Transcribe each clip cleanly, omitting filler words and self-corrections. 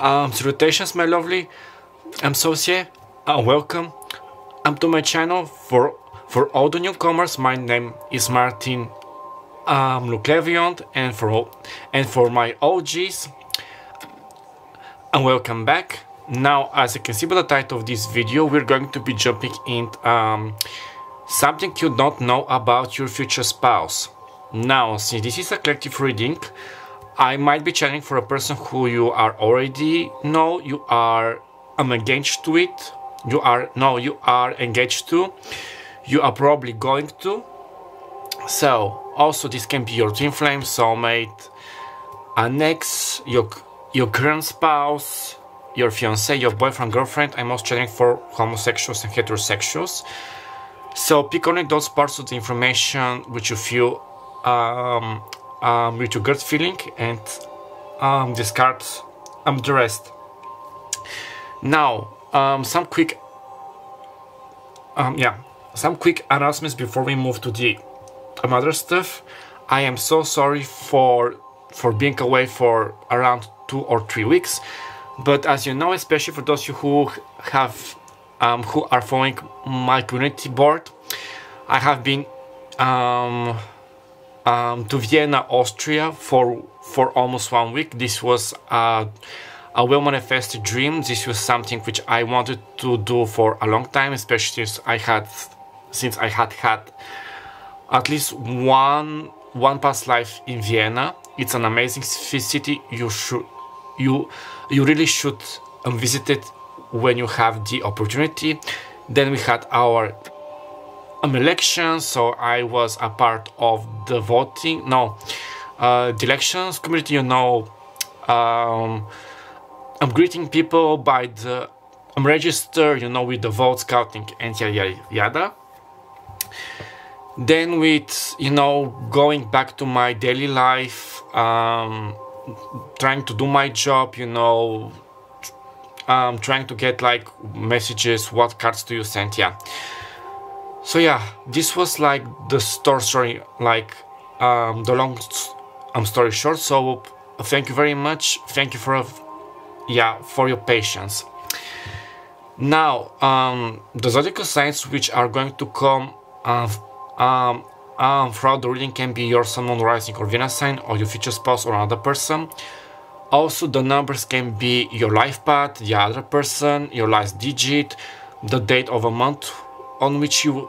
Salutations, my lovely associate. Welcome to my channel. For all the newcomers, my name is Martin Luklevion, and for my OGs, and welcome back. Now, as you can see by the title of this video, we're going to be jumping in something you don't know about your future spouse. Now, since this is a collective reading, I might be channeling for a person who you are already know, you are engaged to it, you are engaged to, you are probably going to. So, also this can be your twin flame, soulmate, an ex, your current spouse, your fiancé, your boyfriend, girlfriend. I'm also channeling for homosexuals and heterosexuals. So pick only those parts of the information which you feel with your gut feeling, and discard the rest. Now, some quick announcements before we move to the other stuff. I am so sorry for being away for around 2 or 3 weeks, but as you know, especially for those of you who have who are following my community board, I have been to Vienna, Austria for almost 1 week. This was a well-manifested dream. This was something which I wanted to do for a long time, especially since I had at least one past life in Vienna. It's an amazing city. You really should visit it when you have the opportunity. Then we had our elections, so I was a part of the voting. The elections community. I'm greeting people by the register. With the vote counting and yada yada. Then with going back to my daily life, trying to do my job. Trying to get like messages, what cards do you send, So this was like the story, like the long story short. So thank you very much. Thank you for your patience. Now, the zodiacal signs which are going to come throughout the reading can be your Sun, Moon, Rising, or Venus sign, or your future spouse, or another person. Also, the numbers can be your life path, the other person, your last digit, the date of a month on which you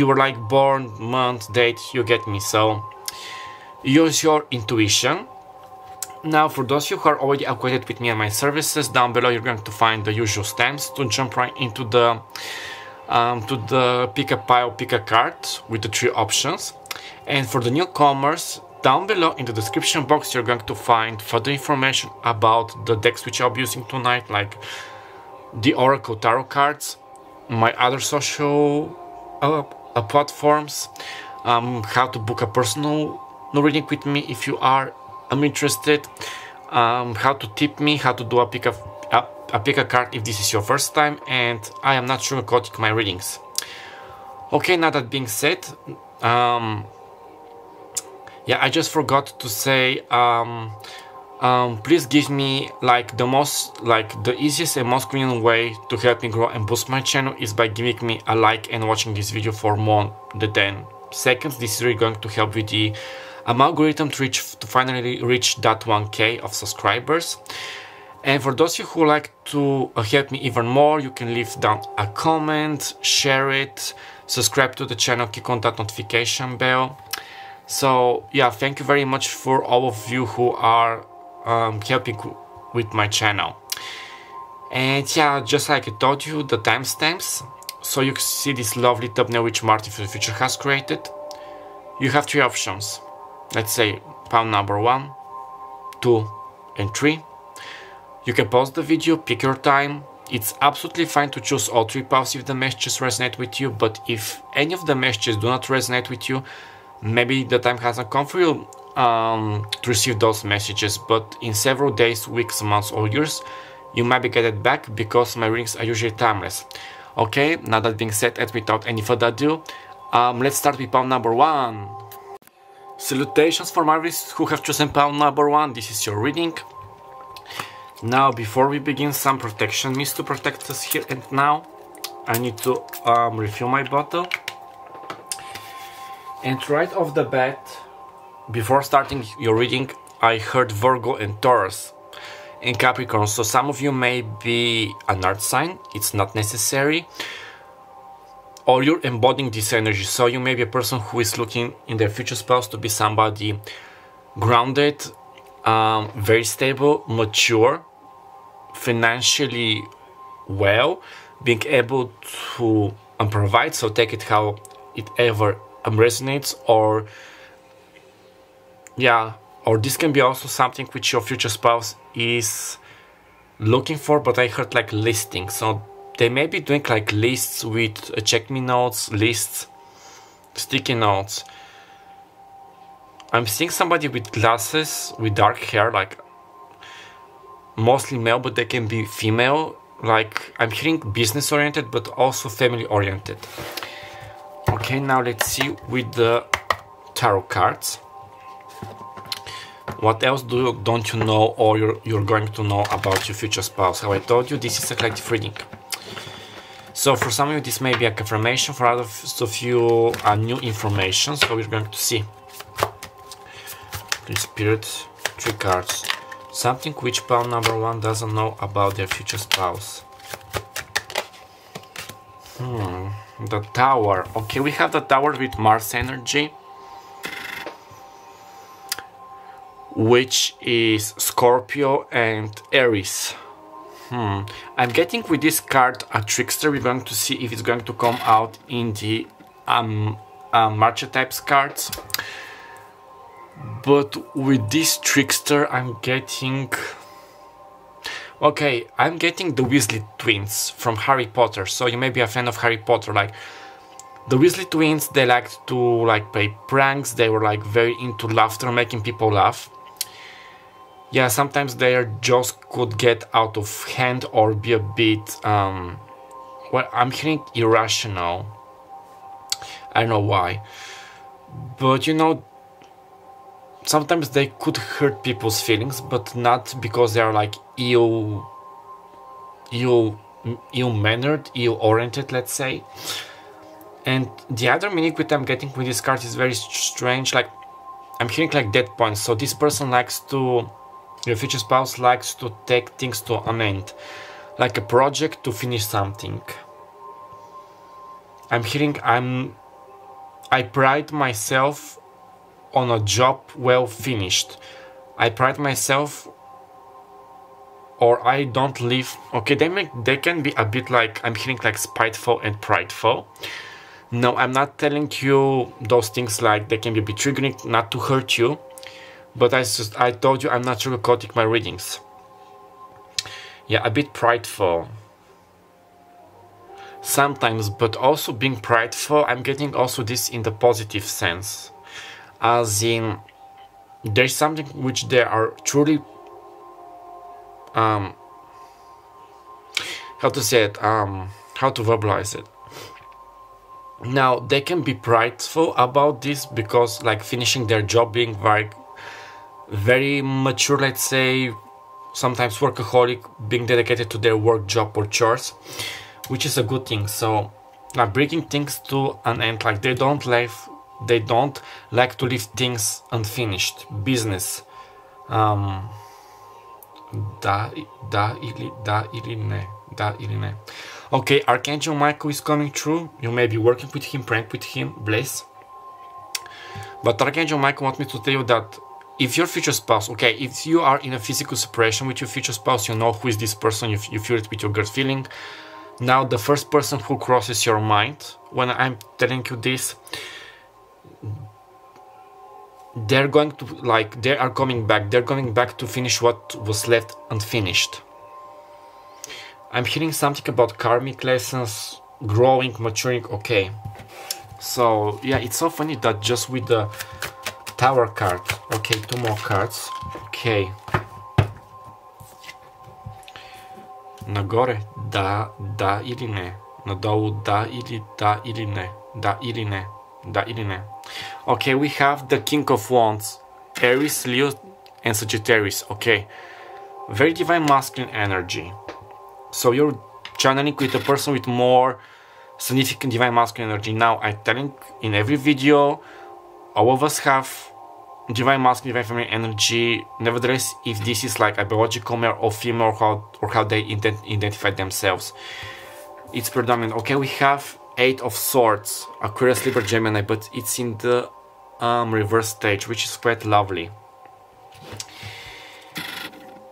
were like born, month, date, you get me. So use your intuition. Now, for those of you who are already acquainted with me and my services, down below you're going to find the usual stamps to jump right into the pick a pile, pick a card with the 3 options. And for the newcomers, down below in the description box you're going to find further information about the decks which I'll be using tonight, like the Oracle Tarot cards, my other social platforms, how to book a personal reading with me if you are interested, how to tip me, how to do a pick a card if this is your first time, and I am not sugarcoating my readings. Okay, now that being said, I just forgot to say, please give me the easiest and most convenient way to help me grow and boost my channel is by giving me a like and watching this video for more than 10 seconds. This is really going to help with the algorithm to finally reach that 1K of subscribers. And for those of you who like to help me even more, you can leave down a comment, share it, subscribe to the channel, click on that notification bell. So thank you very much for all of you who are helping with my channel. And just like I told you, the timestamps, so you can see this lovely thumbnail which Martin for the Future has created. You have 3 options. Let's say pound number 1, 2, and 3. You can pause the video, pick your time. It's absolutely fine to choose all 3 paths if the messages resonate with you, but if any of the messages do not resonate with you, maybe the time hasn't come for you to receive those messages, but in several days, weeks, months, or years, you might be getting back because my readings are usually timeless. Okay, now that being said, and without any further ado, let's start with pound number 1. Salutations for Marvis who have chosen pound number 1. This is your reading. Now, before we begin, some protection needs to protect us here and now. I need to refill my bottle. And right off the bat, before starting your reading, I heard Virgo and Taurus and Capricorn. So some of you may be an earth sign, it's not necessary. Or you're embodying this energy. So you may be a person who is looking in their future spouse to be somebody grounded, very stable, mature, financially well, being able to provide. So take it how it ever resonates, or yeah, or this can be also something which your future spouse is looking for. But I heard like listing, so they may be doing like lists with check me notes, lists, sticky notes. I'm seeing somebody with glasses, with dark hair, like mostly male, but they can be female. Like I'm hearing business oriented, but also family oriented. Okay, now let's see with the tarot cards. What else don't you know, or you're going to know about your future spouse? How I told you, this is a collective reading. So for some of you, this may be a confirmation. For others of you, new information. So we're going to see. Please, Spirit, 3 cards. Something which pile number 1 doesn't know about their future spouse. The Tower. Okay, we have the Tower with Mars energy, which is Scorpio and Aries. I'm getting with this card a trickster. We're going to see if it's going to come out in the Archetypes cards. But with this trickster, I'm getting... Okay, I'm getting the Weasley twins from Harry Potter. So you may be a fan of Harry Potter. Like the Weasley twins, they liked to like play pranks. They were like very into laughter, making people laugh. Yeah, sometimes their jokes could get out of hand or be a bit, well, I'm hearing irrational. I don't know why. But you know, sometimes they could hurt people's feelings, but not because they are like ill-mannered, ill-oriented, let's say. And the other meaning which I'm getting with this card is very strange. Like, I'm hearing like dead points. So this person likes to... Your future spouse likes to take things to an end, like a project to finish something. I'm hearing I pride myself on a job well finished. I pride myself, or I don't live. Okay, they can be a bit like, I'm hearing like spiteful and prideful. No, I'm not telling you those things, like they can be a bit triggering, not to hurt you. But I told you I'm not sugarcoating my readings. Yeah, a bit prideful. Sometimes, but also being prideful, I'm getting also this in the positive sense. As in, there's something which they are truly... how to say it? How to verbalize it? Now, they can be prideful about this because, like, finishing their job, being very mature, let's say, sometimes workaholic, being dedicated to their work, job, or chores, which is a good thing. So, bringing things to an end, like they don't like to leave things unfinished. Business. Okay, Archangel Michael is coming through. You may be working with him, praying with him, bless. But Archangel Michael wants me to tell you that if your future spouse, okay, if you are in a physical separation with your future spouse, you know who is this person, you feel it with your gut feeling. Now, the first person who crosses your mind when I'm telling you this, they're going to, like, they are coming back. They're going back to finish what was left unfinished. I'm hearing something about karmic lessons, growing, maturing, okay. So, yeah, it's so funny that just with the Tower card. Okay, 2 more cards. Okay. Nagore, da ili ne. Nadolu, da ili ne. Da ili ne. Okay, we have the King of Wands, Aries, Leo, and Sagittarius. Okay. very divine masculine energy. So you're channeling with a person with more significant divine masculine energy. Now I'm telling in every video, all of us have divine masculine, divine feminine energy. Nevertheless, if this is like a biological male or female, or how they identify themselves, it's predominant. Okay, we have 8 of Swords, Aquarius, Libra, Gemini, but it's in the reverse stage, which is quite lovely.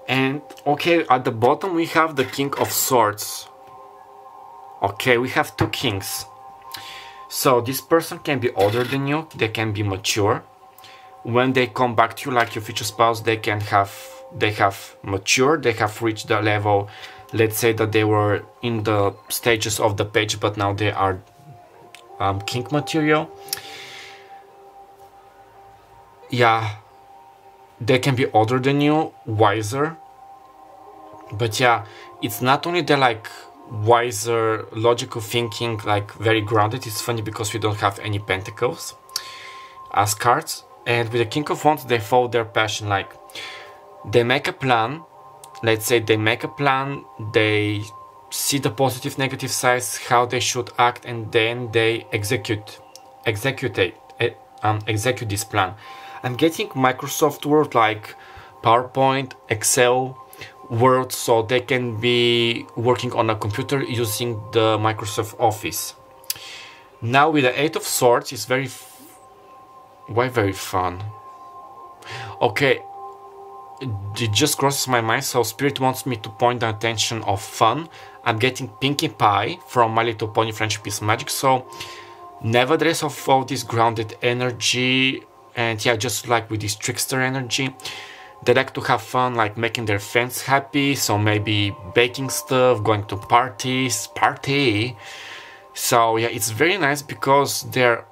And okay, at the bottom we have the King of Swords. Okay, we have 2 kings. So this person can be older than you, they can be mature. When they come back to you, like your future spouse, they have matured, they have reached the level, let's say that they were in the stages of the page, but now they are king material. Yeah, they can be older than you, wiser. But yeah, it's not only the like wiser, logical thinking, like very grounded. It's funny because we don't have any pentacles as cards. And with the King of Wands, they follow their passion. Like, they make a plan. Let's say they make a plan, they see the positive, negative sides, how they should act, and then they execute this plan. I'm getting Microsoft Word, like PowerPoint, Excel, Word, so they can be working on a computer using the Microsoft Office. Now with the 8 of Swords, it's very fun. Okay, it just crosses my mind, so Spirit wants me to point the attention of fun. I'm getting Pinkie Pie from My Little Pony Friendship is Magic, so nevertheless of all this grounded energy, and yeah, just like with this trickster energy, they like to have fun, like making their friends happy, so maybe baking stuff, going to party. So yeah, it's very nice because they're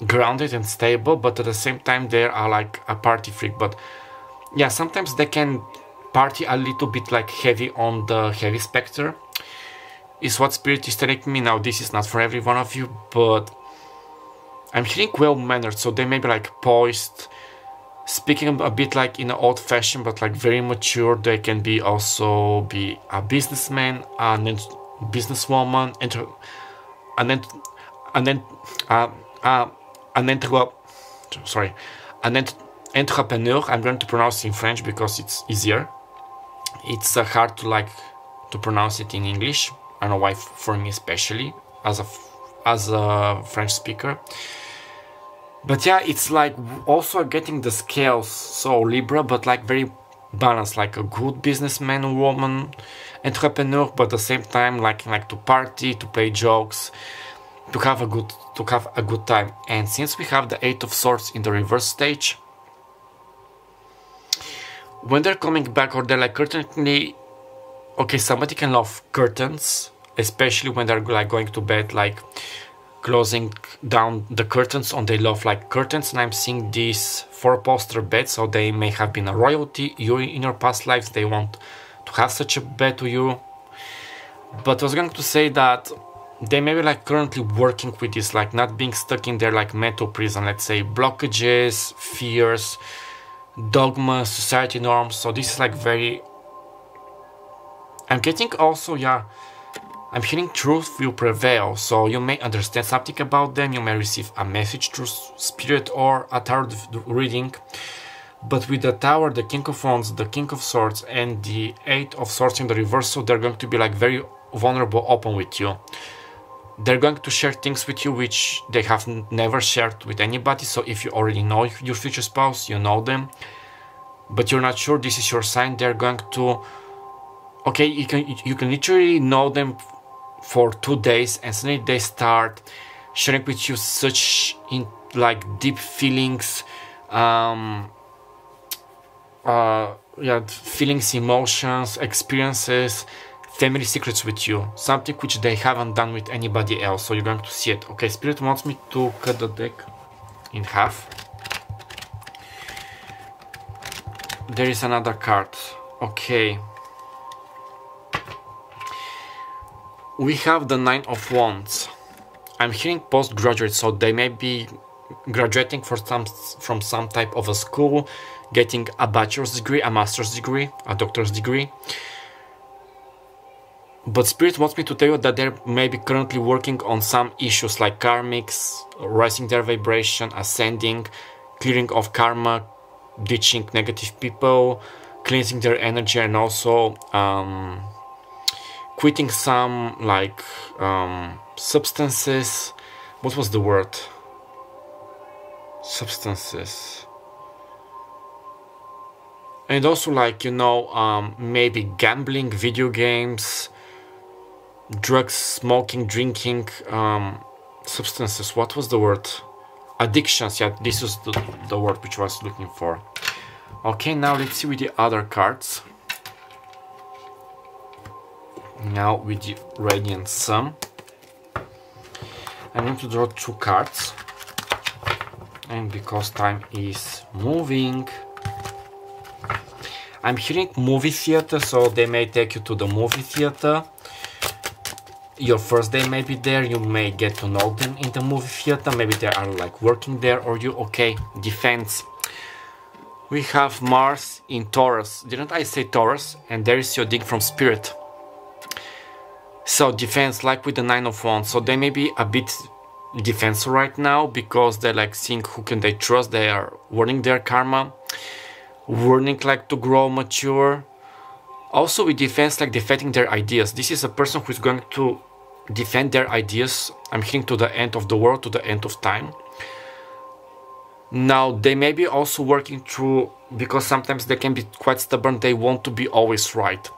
grounded and stable, but at the same time they are like a party freak. But yeah, sometimes they can party a little bit like heavy on the heavy spectre, is what Spirit is telling me. Now this is not for every one of you, but I'm hearing well-mannered, so they may be like poised, speaking a bit like in an old-fashioned, but like very mature. They can be also be a businessman, and then businesswoman, an entrepreneur. I'm going to pronounce it in French because it's easier. It's hard to pronounce it in English. I don't know why, for me especially, as a French speaker. But yeah, it's like also getting the scales, so Libra, but like very balanced, like a good businessman, woman, entrepreneur, but at the same time like to party, to play jokes, to have a good time. And since we have the 8 of Swords in the reverse stage, when they're coming back, or they're like currently, okay, somebody can love curtains, especially when they're like going to bed, like closing down the curtains on. They love like curtains, and I'm seeing these 4-poster beds, so they may have been a royalty. You in your past lives, they want to have such a bed to you. But I was going to say that they may be like currently working with this, like not being stuck in their like mental prison, let's say blockages, fears, dogmas, society norms. So this is like very, I'm getting also, yeah, I'm hearing truth will prevail, so you may understand something about them, you may receive a message through Spirit or a tarot reading. But with the Tower, the King of Wands, the King of Swords, and the 8 of Swords in the reversal, they're going to be like very vulnerable, open with you. They're going to share things with you which they have never shared with anybody. So if you already know your future spouse, you know them, but you're not sure, this is your sign, they're going to, okay, you can literally know them for 2 days, and suddenly they start sharing with you such like deep feelings, feelings, emotions, experiences, family secrets with you, something which they haven't done with anybody else. So you're going to see it. Okay, Spirit wants me to cut the deck in half. There is another card. Okay, we have the 9 of Wands. I'm hearing postgraduate, so they may be graduating from some type of a school, getting a bachelor's degree, a master's degree, a doctor's degree. But Spirit wants me to tell you that they're maybe currently working on some issues like karmics, raising their vibration, ascending, clearing of karma, ditching negative people, cleansing their energy, and also quitting some like substances. What was the word? Substances. And also like, you know, maybe gambling, video games, drugs, smoking, drinking, substances. What was the word? Addictions. Yeah, this is the word which I was looking for. Okay, now let's see with the other cards. Now with the Radiant Sun, I'm going to draw 2 cards. And because time is moving, I'm hearing movie theater, so they may take you to the movie theater. Your first day may be there, you may get to know them in the movie theater, maybe they are like working there, or you, okay, defense. We have Mars in Taurus. Didn't I say Taurus? And there is your dig from Spirit. So defense, like with the 9 of Wands, so they may be a bit defensive right now because they're like seeing who can they trust. They are warning their karma, warning like to grow, mature. Also with defense, like defending their ideas. This is a person who is going to defend their ideas. I'm hearing to the end of the world, to the end of time. Now they may be also working through, because sometimes they can be quite stubborn, they want to be always right.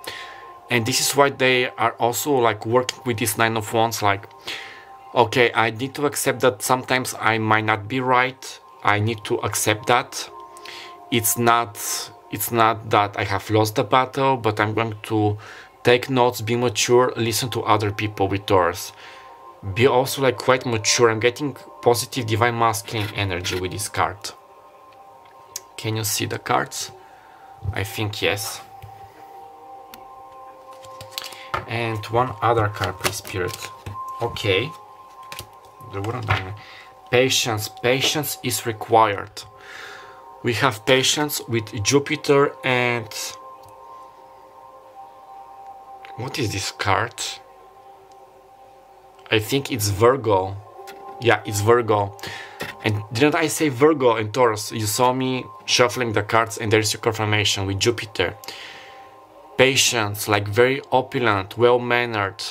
And this is why they are also like working with this 9 of Wands, like, okay, I need to accept that sometimes I might not be right. I need to accept that. It's not that I have lost the battle, but I'm going to take notes, be mature, listen to other people with Taurus. Be also like quite mature. I'm getting positive divine masculine energy with this card. Can you see the cards? I think yes. And one other card, please, Spirit. Okay. Patience. Patience is required. We have patience with Jupiter and... what is this card? I think it's Virgo. Yeah, it's Virgo. And didn't I say Virgo and Taurus? You saw me shuffling the cards and there's your confirmation with Jupiter. Patience, like very opulent, well-mannered.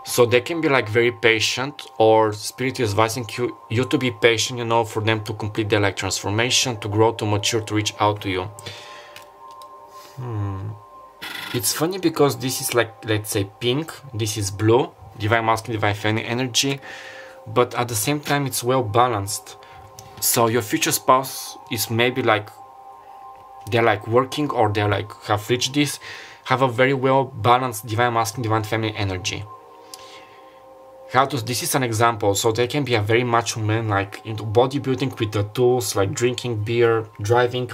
So they can be like very patient, or Spirit is advising you to be patient, you know, for them to complete their like transformation, to grow, to mature, to reach out to you. It's funny because this is like, let's say pink, this is blue, divine masculine, divine feminine energy, but at the same time it's well balanced. So your future spouse is maybe like, they're like working, or they're like have reached this, have a very well balanced divine masculine, divine feminine energy. This is an example, so they can be a very macho man, like into bodybuilding with the tools, like drinking beer, driving,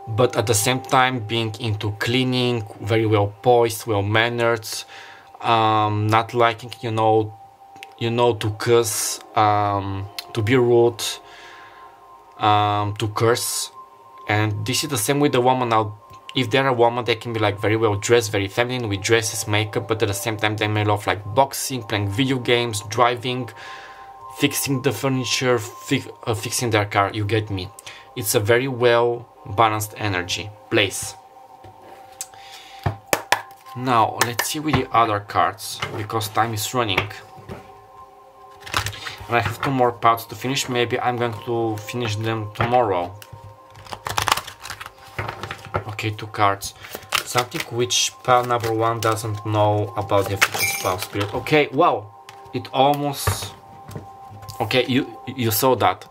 but at the same time being into cleaning, very well poised, well mannered, not liking, you know, to curse, to be rude, to curse. And this is the same with the woman. Now, if they're a woman, they can be like very well dressed, very feminine with dresses, makeup, but at the same time they may love like boxing, playing video games, driving, fixing the furniture, fixing their car. You get me? It's a very well balanced energy place. Now let's see with the other cards, because time is running and I have 2 more parts to finish. Maybe I'm going to finish them tomorrow. Okay, 2 cards. Something which pile number 1 doesn't know about the future spouse, Spirit. Okay, wow, it almost... okay, you saw that.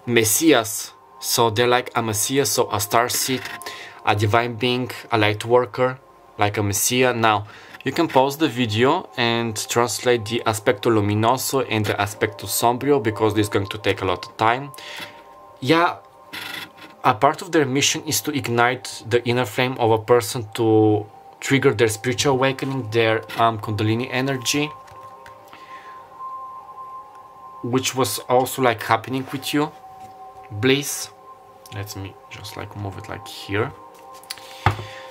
Messias. So they're like a Messias, so a starseed, a divine being, a light worker, like a Messiah. Now, you can pause the video and translate the aspecto luminoso and the aspecto sombrio, because this is going to take a lot of time. Yeah, a part of their mission is to ignite the inner flame of a person, to trigger their spiritual awakening, their Kundalini energy. which was also like happening with you, Bliss. Let me just like move it like here.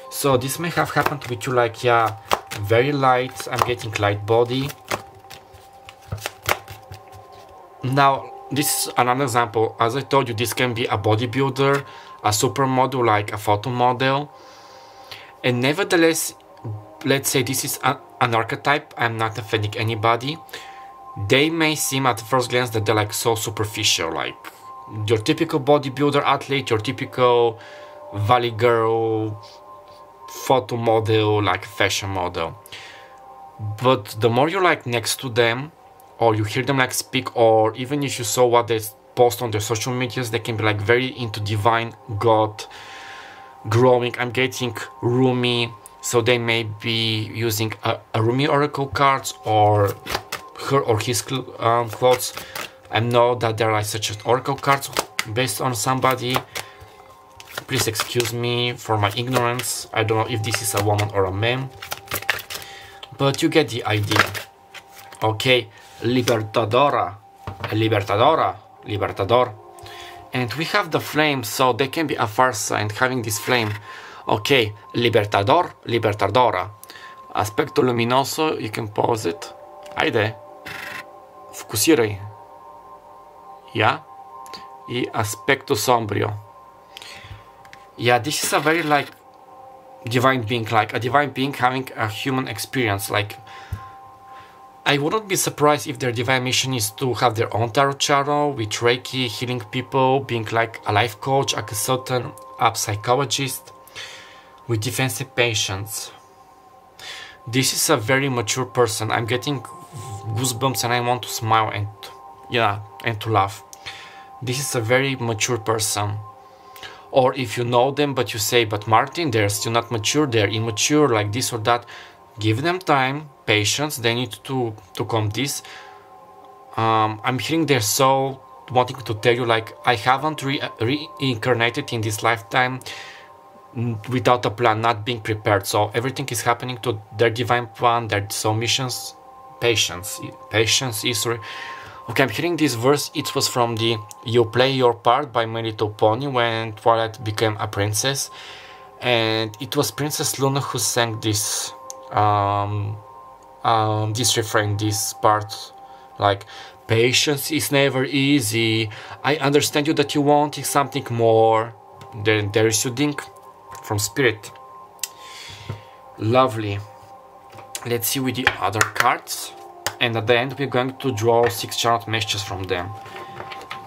So this may have happened with you, like, yeah, very light. I'm getting light body. Now this is another example. As I told you, this can be a bodybuilder, a supermodel, like a photo model, and nevertheless, let's say this is an archetype. I'm not offending anybody. They may seem at first glance that they're like so superficial, like your typical bodybuilder athlete, your typical valley girl, photo model, like fashion model. But the more you're like next to them, or you hear them like speak, or even if you saw what they post on their social medias, they can be like very into divine, God, growing. I'm getting Rumi, so they may be using a Rumi oracle cards, or her or his quotes. I know that there are such as oracle cards based on somebody. Please excuse me for my ignorance. I don't know if this is a woman or a man, but you get the idea. Okay, Libertadora, Libertador. And we have the flame, so they can be a far sign having this flame. Okay, Libertadora. Aspecto luminoso, you can pause it. Haide. Focusirei. Yeah. Y aspecto sombrio. Yeah, this is a very like divine being, like a divine being having a human experience. Like, I wouldn't be surprised if their divine mission is to have their own tarot channel with Reiki, healing people, being like a life coach, a consultant, a psychologist with defensive patience. This is a very mature person. I'm getting goosebumps and I want to smile and, yeah, and to laugh. This is a very mature person. Or if you know them but you say, but Martin, they're still not mature, they're immature, like this or that, give them time, patience. They need to come this. I'm hearing their soul wanting to tell you, like, I haven't reincarnated in this lifetime without a plan, not being prepared. So everything is happening to their divine plan, their soul missions. Patience is. Okay, I'm hearing this verse. It was from the You Play Your Part by My Little Pony when Twilight became a princess, and it was Princess Luna who sang this this refrain, this part, like, patience is never easy. I understand you that you wanting something more. Then there is soothing from spirit. Lovely. Let's see with the other cards, and at the end we're going to draw 6 channeled messages from them.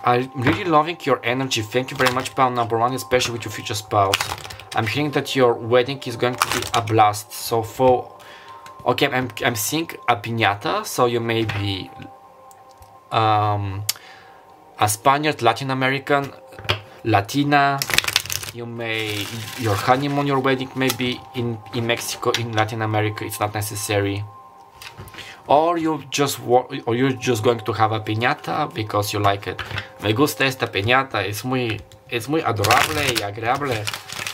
I'm really loving your energy. Thank you very much, pal number 1, especially with your future spouse. I'm hearing that your wedding is going to be a blast. So for, okay, I'm seeing a piñata, so you may be a Spaniard, Latin American, Latina. You may, your honeymoon, your wedding may be in Mexico, in Latin America. It's not necessary. Or you're just going to have a piñata because you like it. Me gusta esta piñata. Es muy adorable y agradable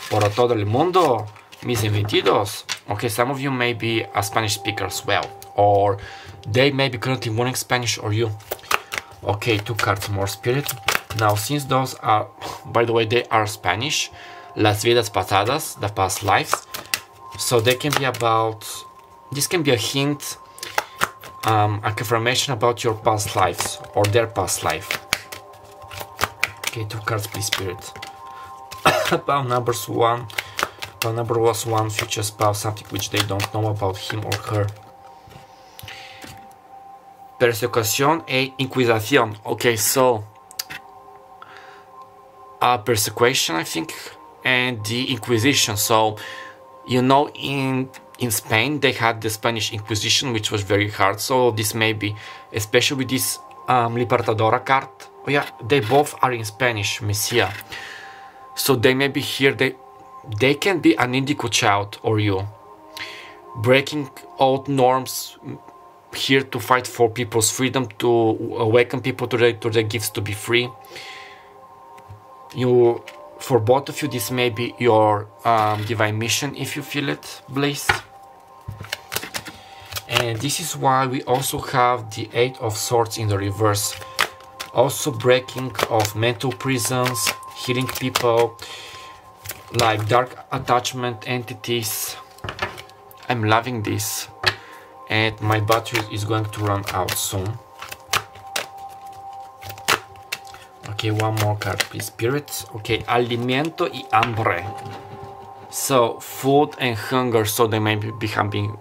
por todo el mundo. Mis invitados. Okay, some of you may be a Spanish speaker as well, or they may be currently learning Spanish, or you. Okay, 2 cards more, spirit. Now, since those are, by the way, they are Spanish, las vidas pasadas, the past lives, so they can be about, this can be a hint, a confirmation about your past lives, or their past life. Okay, 2 cards, please, spirit. Pal number was 1, future spouse, something which they don't know about him or her. Persecución e inquisición. Okay, so persecution, I think, and the Inquisition. So, you know, in Spain they had the Spanish Inquisition, which was very hard. So this may be, especially with this Libertadora card. Oh yeah, they both are in Spanish, Messia. So they may be here. They can be an indigo child, or you, breaking old norms, here to fight for people's freedom, to awaken people to their gifts, to be free. You, for both of you, this may be your divine mission, if you feel it, Bliss. And this is why we also have the 8 of Swords in the reverse. Also breaking of mental prisons, healing people, like dark attachment entities. I'm loving this, and my battery is going to run out soon. Okay, one more card, please, spirits. Okay, alimento y hambre. So food and hunger. So they may be helping.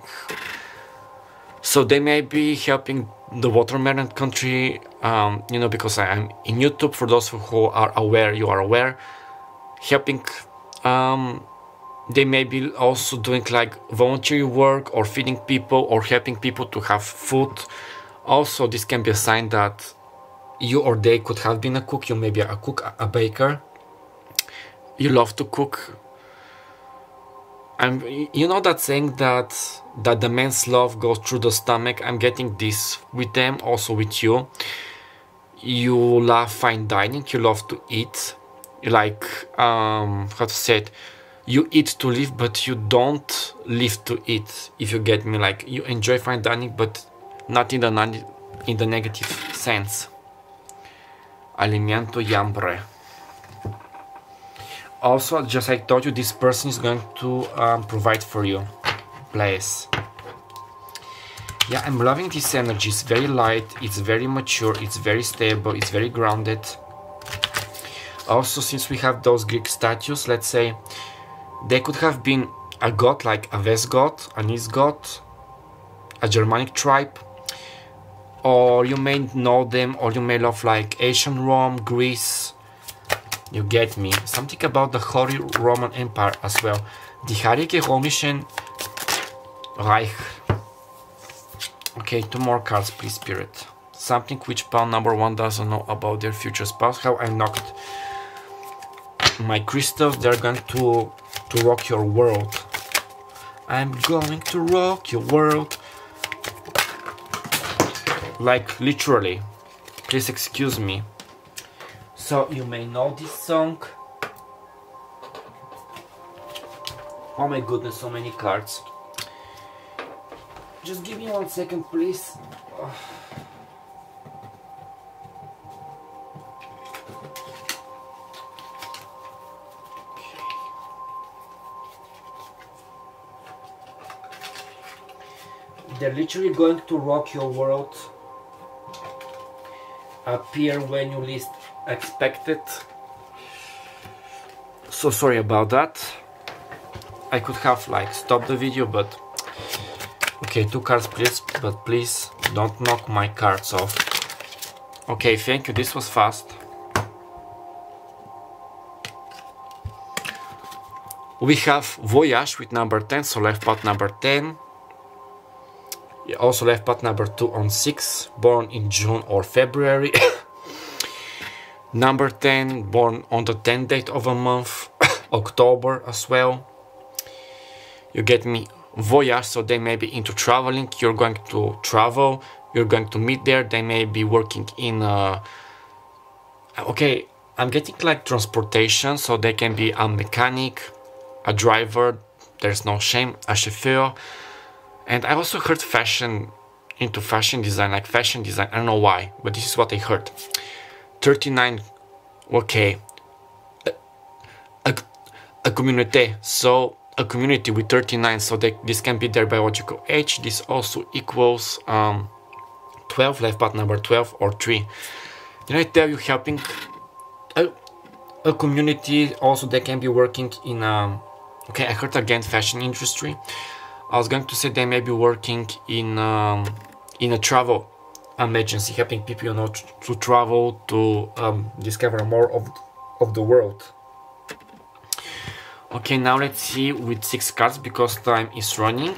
So they may be helping the watermelon country. You know, because I'm in YouTube. For those who are aware, you are aware. Helping. They may be also doing like voluntary work or feeding people or helping people to have food. Also, this can be a sign that you or they could have been a cook. You may be a cook, a baker. You love to cook. You know that saying that the man's love goes through the stomach. I'm getting this with them, also with you. You love fine dining. You love to eat. You like how to say it. You eat to live, but you don't live to eat. If you get me, like you enjoy fine dining, but not in the negative sense. Alimento y hambre. Also, just like I told you, this person is going to provide for you. Place. Yeah, I'm loving this energy. It's very light. It's very mature. It's very stable. It's very grounded. Also, since we have those Greek statues, let's say they could have been a god like a West god, an East god, a Germanic tribe, or you may know them, or you may love like ancient Rome, Greece. You get me. Something about the Holy Roman Empire as well. Die Heilige Römische Reich. Okay, 2 more cards, please, Spirit. Something which pawn number 1 doesn't know about their future spouse. How I knocked my crystals. They're going to rock your world. I'm going to rock your world. Like literally. Please excuse me. So you may know this song. Oh my goodness, so many cards. Just give me 1 second, please. They're literally going to rock your world. Appear when you least expect it. So sorry about that. I could have like stopped the video, but okay, 2 cards please, but please don't knock my cards off. Okay, thank you, this was fast. We have Voyage with number 10, so left pot number 10. Also left pot number 2 on 6, born in June or February. Number 10, born on the 10th date of a month, October as well. You get me? Voyage, so they may be into traveling. You're going to travel, you're going to meet there. They may be working in okay, I'm getting like transportation, so they can be a mechanic, a driver, there's no shame, a chauffeur. And I also heard fashion, into fashion design, like fashion design. I don't know why, but this is what I heard. 39, okay. A community, so a community with 39, so this can be their biological age. This also equals 12, left part number 12 or 3. Did I tell you helping a community? Also, they can be working in okay, I heard again fashion industry. I was going to say they may be working in a travel agency, helping people, you know, to travel, to discover more of the world. Okay, now let's see with 6 cards because time is running.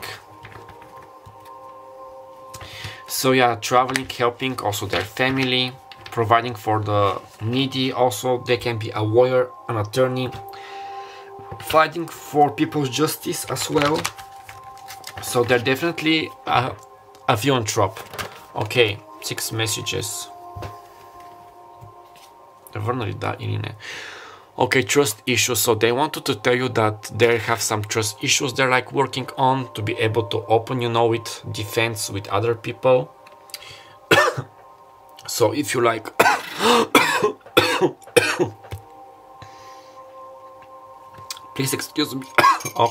So yeah, traveling, helping also their family, providing for the needy. Also, they can be a lawyer, an attorney, fighting for people's justice as well. So they're definitely a philanthrope. Okay, 6 messages. Okay, trust issues. So they wanted to tell you that they have some trust issues they're like working on to be able to open, you know, with defense with other people. So if you like Please excuse me. Oh.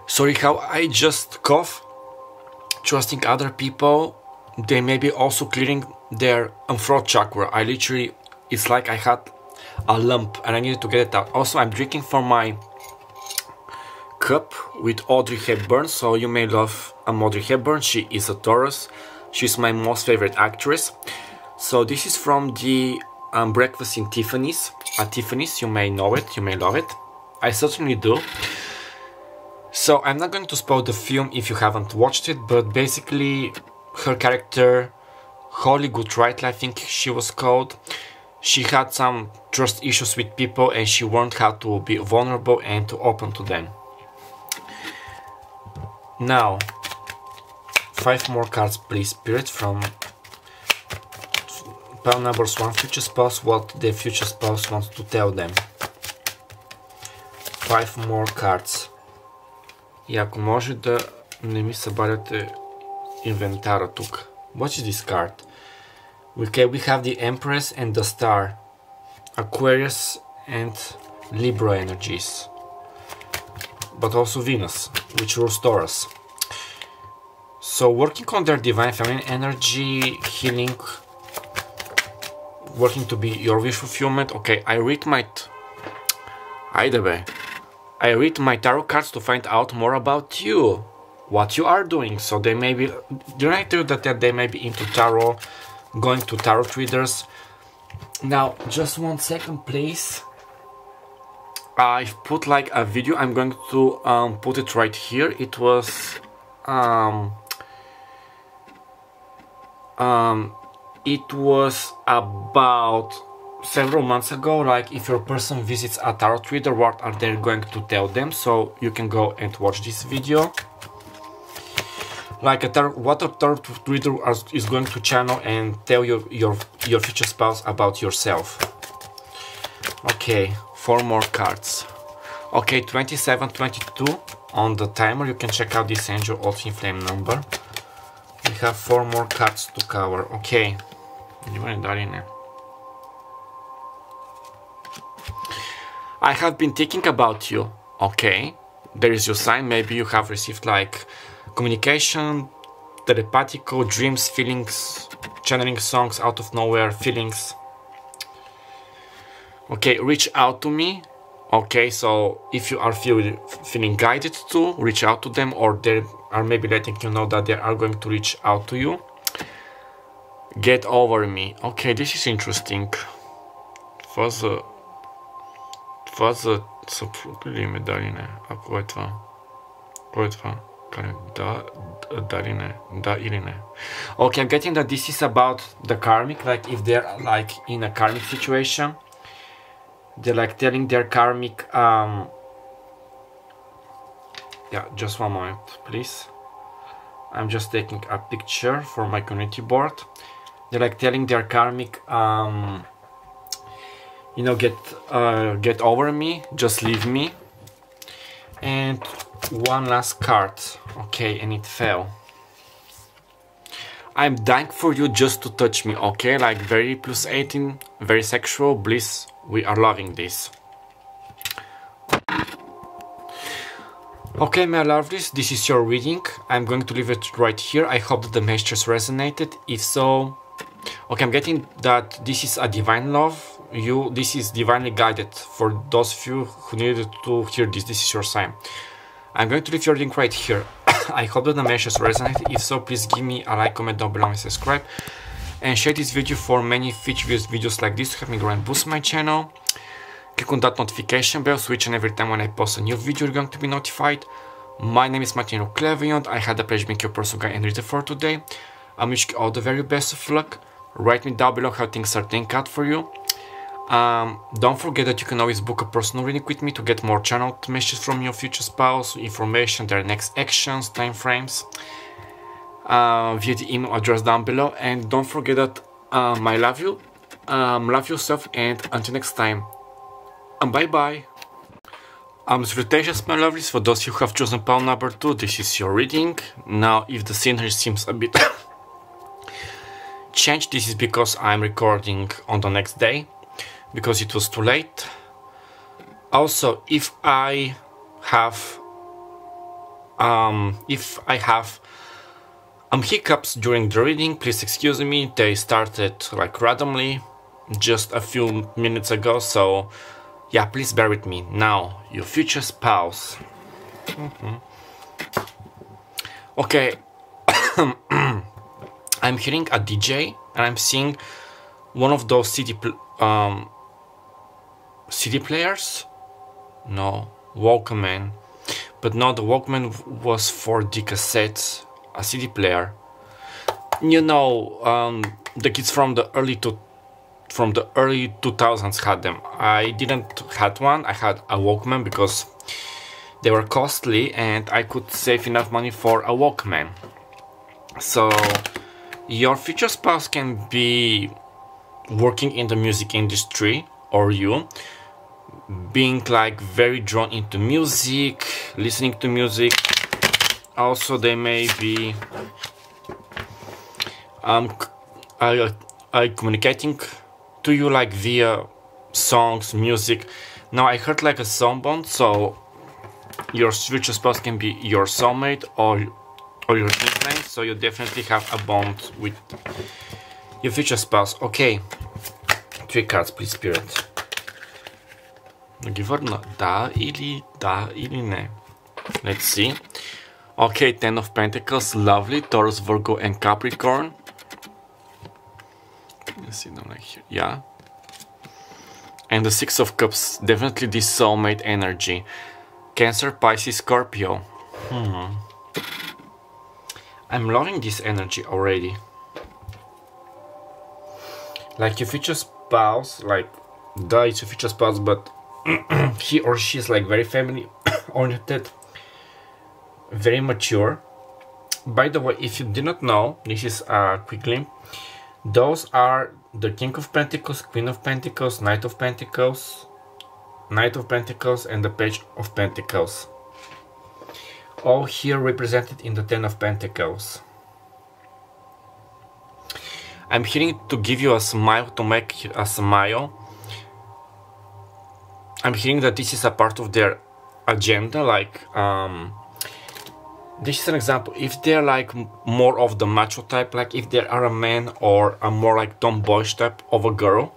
Sorry how I just cough. Trusting other people, they may be also clearing their throat chakra. I literally, it's like I had a lump and I needed to get it out. Also, I'm drinking from my cup with Audrey Hepburn, so you may love Audrey Hepburn. She is a Taurus. She's my most favorite actress. So this is from the Breakfast in Tiffany's. At Tiffany's, you may know it, you may love it. I certainly do. So I'm not going to spoil the film if you haven't watched it, but basically her character, Holly Goodright, I think she was called, she had some trust issues with people and she learned how to be vulnerable and to open to them. Now, 5 more cards please, Spirit, from pile numbers 1, future spouse, what the future spouse wants to tell them. 5 more cards. И ако може да не ми събаряте инвентара тук. What is this card? Okay, we have the Empress and the Star. Aquarius and Libra energies. But also Venus, which rules Taurus. So working on their divine feminine energy, healing, working to be your wish fulfillment. Okay, I read my tarot cards to find out more about you, what you are doing. So they may be, did I tell you that they may be into tarot, going to tarot readers? Now, just 1 second, please. I've put like a video. I'm going to put it right here. It was about several months ago, like if your person visits a tarot reader, what are they going to tell them? So you can go and watch this video. Like what a tarot reader is going to channel and tell you your future spouse about yourself. Okay, 4 more cards. Okay, 2722 on the timer. You can check out this angel also in flame number. We have 4 more cards to cover. Okay. I have been thinking about you. Okay, there is your sign. Maybe you have received like communication, telepathical, dreams, feelings, channeling songs out of nowhere, feelings. Okay, reach out to me. Okay, so if you are feeling guided to, reach out to them, or they are maybe letting you know that they are going to reach out to you. Get over me. Okay, this is interesting. Фаза съпруга ли ме, да или не? А кое е това? Кое е това? Да или не? Да или не? Okay, I'm getting that this is about the karmic, like if they're like in a karmic situation. They're like telling their karmic, yeah, just 1 moment, please. I'm just taking a picture for my community board. They're like telling their karmic, you know, get over me, just leave me. And 1 last card. Okay, and it fell. I'm dying for you just to touch me, okay? Like very +18, very sexual, bliss. We are loving this. Okay, my lovelies, this is your reading. I'm going to leave it right here. I hope that the messages resonated. If so, okay, I'm getting that this is a divine love. This is divinely guided. For those of you who needed to hear this, this is your sign. I'm going to leave your link right here. I hope that the messages resonated. If so, please give me a like, comment down below and subscribe. And share this video for many future videos like this to help me grow and boost my channel. Click on that notification bell so each and every time when I post a new video you're going to be notified. My name is Martin Clavion. I had the pleasure being your personal guide and reader for today. I wish you all the very best of luck. Write me down below how things are turning out for you. Don't forget that you can always book a personal reading with me to get more channeled messages from your future spouse, information, their next actions, time frames, via the email address down below. And don't forget that I love you, love yourself, and until next time, bye bye. Salutations, my lovelies. For those who have chosen pile number 2, this is your reading. Now, if the scenery seems a bit changed, this is because I'm recording on the next day, because it was too late. Also, if I have hiccups during the reading, please excuse me. They started like randomly just a few minutes ago, so yeah, please bear with me. Now, your future spouse. Okay. I'm hearing a DJ and I'm seeing one of those CD players. No, Walkman. But no, the Walkman was for the cassettes. A CD player. You know, the kids from the early 2000s had them. I didn't had one. I had a Walkman because they were costly and I could save enough money for a Walkman. So your future spouse can be working in the music industry, or you being like very drawn into music, listening to music. Also, they may be communicating to you like via songs, music. Now I heard like a song bond, so your future spouse can be your soulmate or your twin flame, so you definitely have a bond with your future spouse. Okay, 3 cards, please, Spirit. Da ili ne. Let's see. Okay, 10 of Pentacles, lovely. Taurus, Virgo, and Capricorn. Let's see them like here. Yeah. And the 6 of Cups, definitely this soulmate energy. Cancer, Pisces, Scorpio. I'm loving this energy already. Like your future spouse, like, it's your future spouse, but he or she is like very family oriented, very mature. By the way, if you did not know, this is a quick glimpse. Those are the King of Pentacles, Queen of Pentacles, Knight of Pentacles, Knight of Pentacles, and the Page of Pentacles. All here represented in the 10 of Pentacles. I'm hearing to give you a smile, to make a smile. I'm hearing that this is a part of their agenda, like this is an example. If they're like more of the macho type, like if they are a man or a more like tomboyish type of a girl,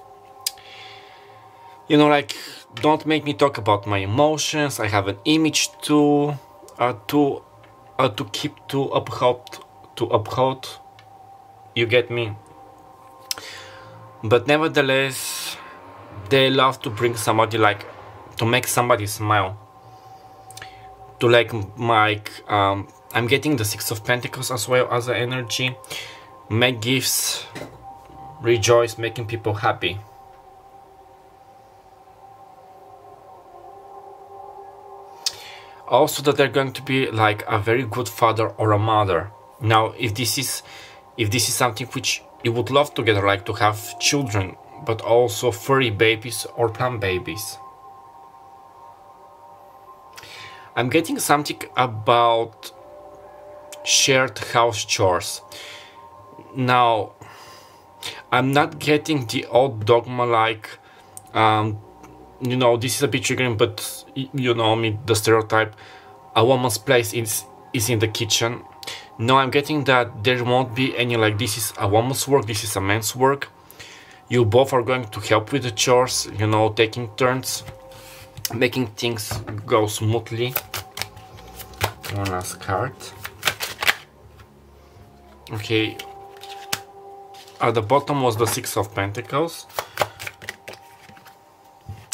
you know, like, don't make me talk about my emotions. I have an image to keep, to uphold. You get me? But nevertheless, they love to bring somebody, like, to make somebody smile. To like I'm getting the 6 of Pentacles as well as an energy. Make gifts, rejoice, making people happy. Also that they're going to be like a very good father or a mother. Now, if this is something which you would love together, like to have children, but also furry babies or plant babies. I'm getting something about shared house chores. Now, I'm not getting the old dogma like, you know, this is a bit triggering, but you know me, the stereotype, a woman's place is in the kitchen. No, I'm getting that there won't be any like, this is a woman's work, this is a man's work. You both are going to help with the chores, you know, taking turns, making things go smoothly. One last card. Okay. At the bottom was the 6 of Pentacles.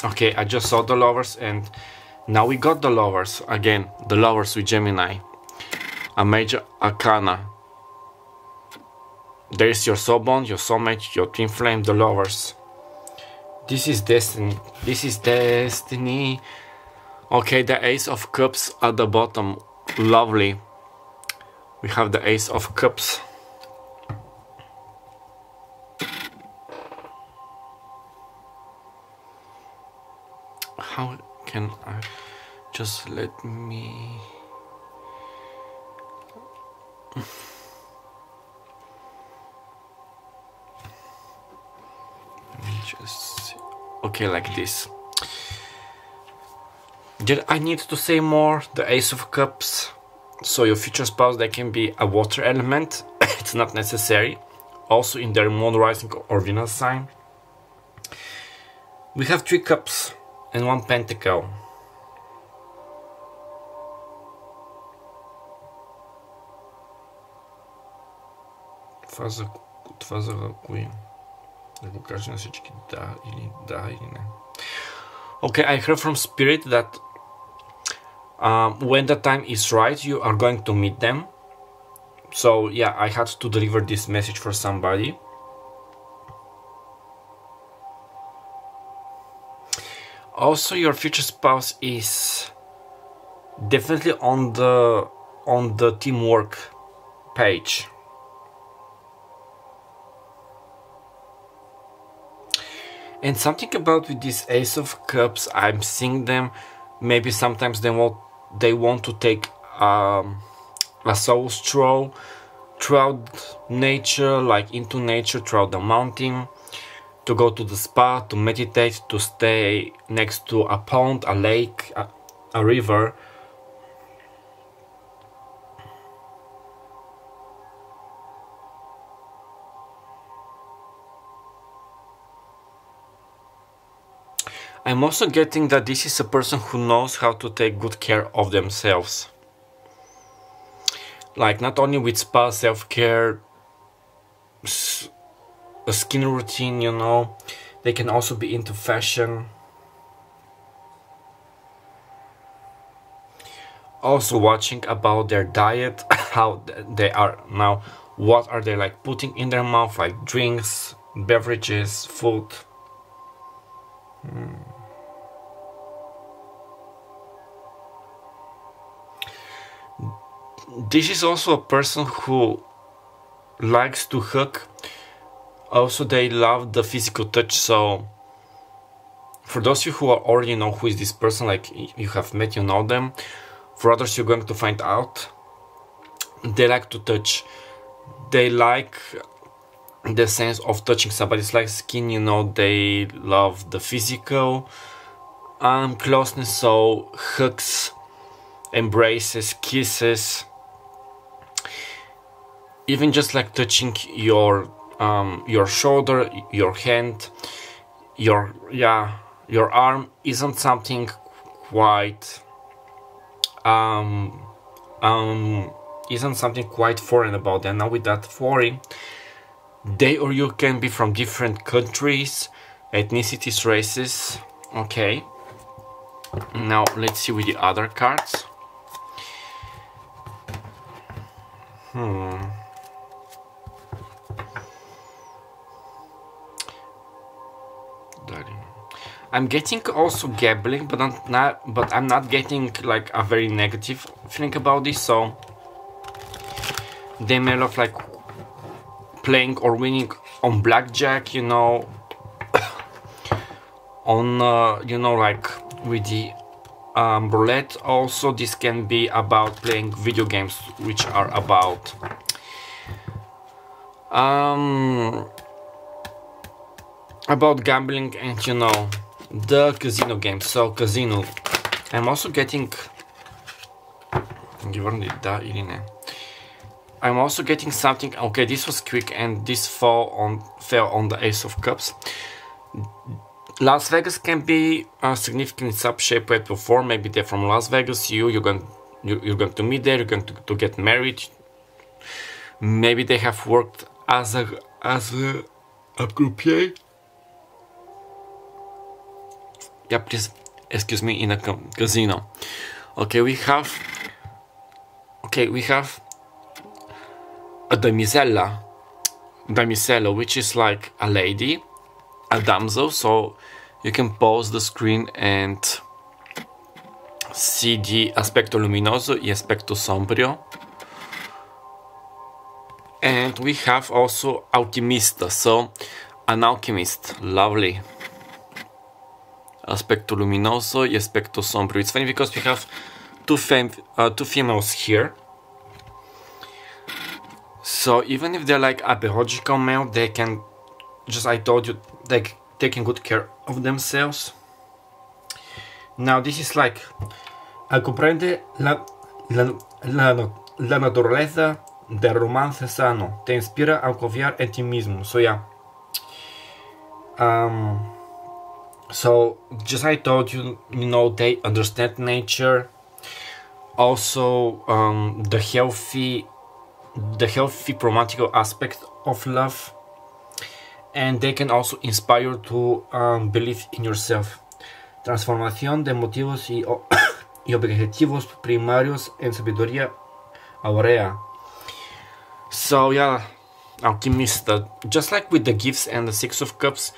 Okay, I just saw the Lovers, and now we got the Lovers. Again, the Lovers with Gemini. A major arcana. There is your soul bond, your soulmate, your twin flame, the Lovers. This is destiny. This is destiny. Okay, the Ace of Cups at the bottom. Lovely. We have the Ace of Cups. How can I Just let me... just see. Okay, like this. Did I need to say more? The Ace of Cups. So your future spouse, they can be a water element. It's not necessary. Also in their moon, rising or Venus sign. We have 3 cups and 1 pentacle. Това за кои? Да го кажа на всички да или не. Okay, I heard from Spirit that when the time is right, you are going to meet them. So yeah, I had to deliver this message for somebody. Also, your future spouse is definitely on the teamwork page. And something about with this Ace of Cups, I'm seeing them, maybe sometimes they want to take a soul stroll throughout nature, like into nature, throughout the mountain, to go to the spa, to meditate, to stay next to a pond, a lake, a river. I'm also getting that this is a person who knows how to take good care of themselves. Like not only with spa, self-care, a skin routine, you know, they can also be into fashion. Also watching about their diet, how they are now, what are they like putting in their mouth, like drinks, beverages, food. This is also a person who likes to hug. Also, they love the physical touch. So, for those of you who already know who is this person, like you have met, you know them. For others, you're going to find out. They like to touch. They like the sense of touching somebody's like skin. You know, they love the physical closeness. So, hugs, embraces, kisses. Even just like touching your shoulder, your hand, your arm isn't something quite foreign about them. Now with that foreign, they or you can be from different countries, ethnicities, races. Okay. Now let's see with the other cards. I'm getting also gambling, but I'm not getting like a very negative feeling about this. So they may love like playing or winning on blackjack, you know, on you know, like with the roulette. Also, this can be about playing video games, which are about gambling and, you know, the casino games. So casino. I'm also getting I'm also getting something. Okay, this was quick and this fell on the Ace of Cups. Las Vegas can be significantly sub-shaped way before. Maybe they're from Las Vegas. You're going to meet there. You're going to get married. Maybe they have worked as a croupier. Yeah, please excuse me, in a casino. Okay, we have a damisella, which is like a lady, a damsel. So you can pause the screen and see the aspecto luminoso y aspecto sombrio. And we have also alchemista, so an alchemist, lovely. aspecto luminoso y aspecto sombrio. It's funny because we have two females here. So even if they're like a biological male, they can, just I told you, like taking good care of themselves. Now this is like, al comprende la naturaleza del romance sano, te inspira a confiar en ti mismo. So yeah. So just I told you, you know, they understand nature. Also, the healthy pragmatical aspect of love, and they can also inspire to believe in yourself. Transformación de motivos y objetivos primarios en sabiduría aurea. So yeah, alchemist, just like with the gifts and the Six of Cups,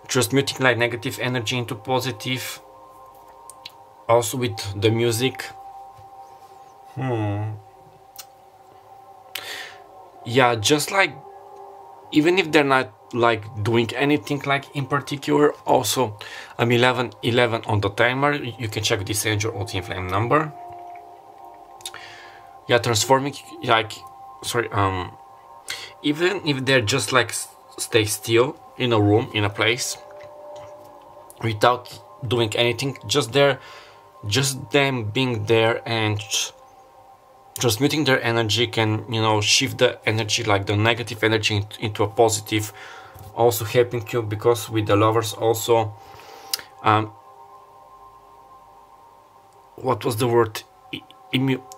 transmuting like negative energy into positive. Also with the music. Yeah, just like, even if they're not like doing anything like in particular, also I'm 11 on the timer. You can check this angel or team flame number. Yeah, transforming, like, sorry, even if they're just like stay still in a room, in a place, without doing anything, just them being there and transmuting their energy can, you know, shift the energy, like the negative energy into a positive. Also helping you, because with the lovers also, what was the word,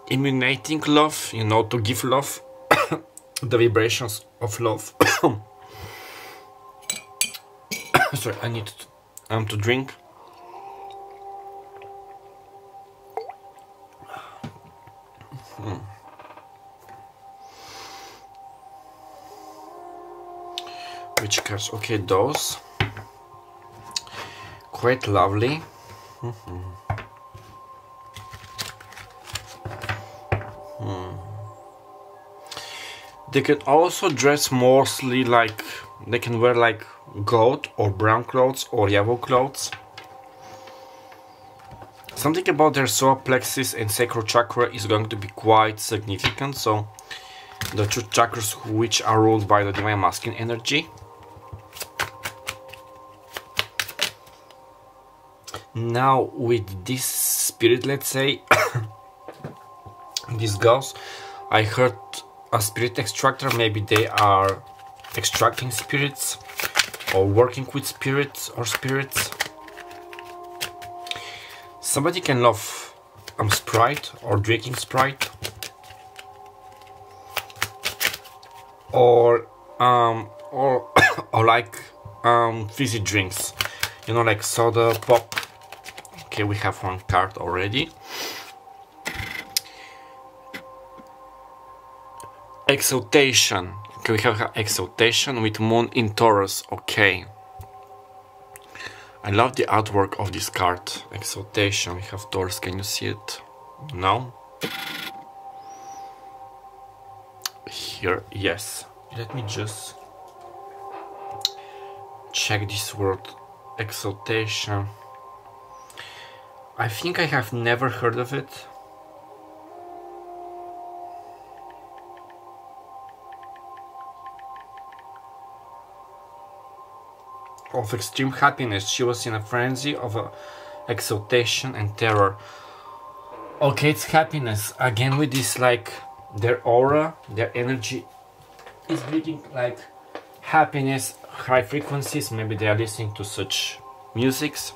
emanating love, you know, to give love, the vibrations of love. Sorry, I need to drink. Which cards? Okay, those. Quite lovely. They can also dress mostly like, they can wear like gold or brown clothes or yellow clothes. Something about their solar plexus and sacral chakra is going to be quite significant. So the two chakras which are ruled by the divine masculine energy. Now with this spirit, let's say, these girls, I heard a spirit extractor. Maybe they are extracting spirits or working with spirits or spirits. Somebody can love Sprite or drinking Sprite, or like fizzy drinks, you know, like soda pop. Okay, we have one card already. Exaltation. Okay, we have exaltation with moon in Taurus. Okay. I love the artwork of this card. Exaltation. We have Taurus. Can you see it? No? Here, yes. Let me just check this word. Exaltation. I think I have never heard of it. Of extreme happiness, she was in a frenzy of exaltation and terror. Okay, it's happiness. Again with this, like, their aura, their energy is bleeding like happiness, high frequencies. Maybe they are listening to such musics.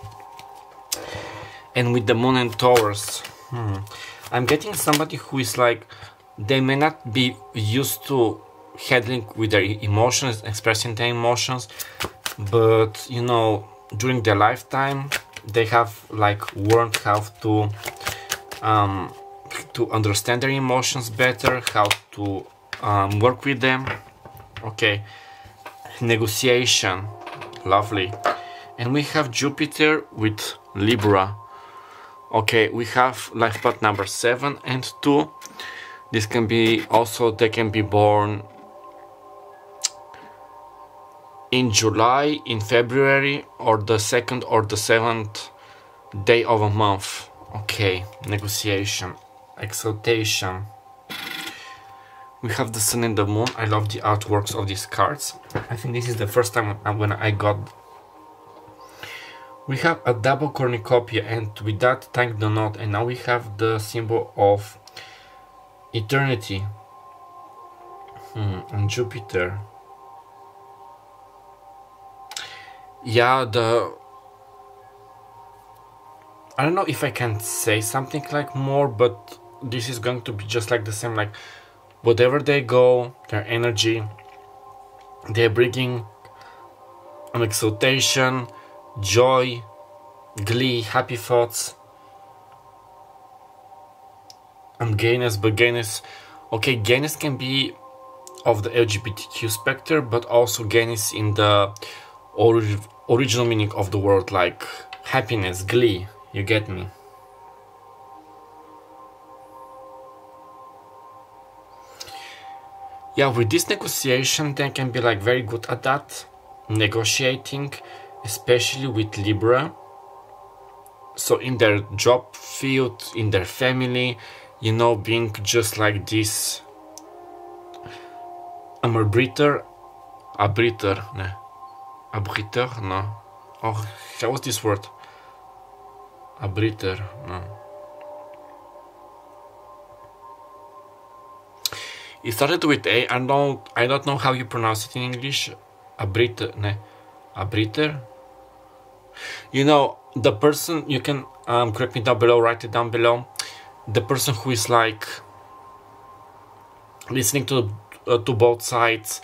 And with the moon and Taurus, I'm getting somebody who is like, they may not be used to handling with their emotions, expressing their emotions, but you know, during their lifetime they have like learned how to understand their emotions better, how to work with them. Okay, negotiation, lovely. And we have Jupiter with Libra. Okay, we have life path number 7 and 2. This can be also, they can be born in July, in February, or the 2nd or the 7th day of a month. Okay, negotiation, exaltation. We have the sun and the moon. I love the artworks of these cards. I think this is the first time when I got. We have a double cornucopia, and with that thank the knot, and now we have the symbol of eternity. And Jupiter. Yeah, I don't know if I can say something like more, but this is going to be just like the same, like whatever they go, their energy, they're bringing an exaltation, joy, glee, happy thoughts, and gayness. But gayness, okay, gayness can be of the LGBTQ spectrum, but also gayness in the original meaning of the word, like happiness, glee. You get me? Yeah, with this negotiation, they can be like very good at that, negotiating, especially with Libra. So in their job field, in their family, you know, being just like this arbitrator, no. Oh, how was this word? Arbiter, no. It started with A. I don't know how you pronounce it in English. Arbiter, no. Arbiter. You know, the person, you can correct me down below, write it down below. The person who is like listening to both sides,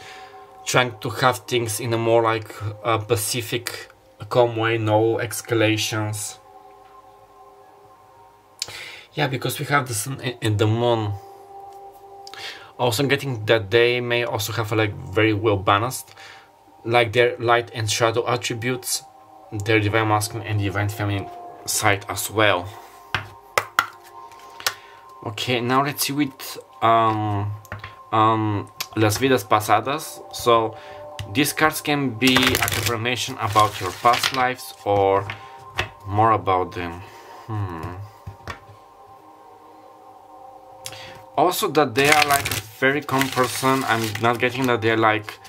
trying to have things in a more like pacific, calm way, no escalations. Yeah, because we have the sun and the moon. Also, I'm getting that they may also have a, like very well balanced, like their light and shadow attributes, their divine masculine and divine feminine side as well. Okay, now let's see with Las Vidas Pasadas. So these cards can be a confirmation about your past lives or more about them. Also that they are like a very calm person. I'm not getting that they're like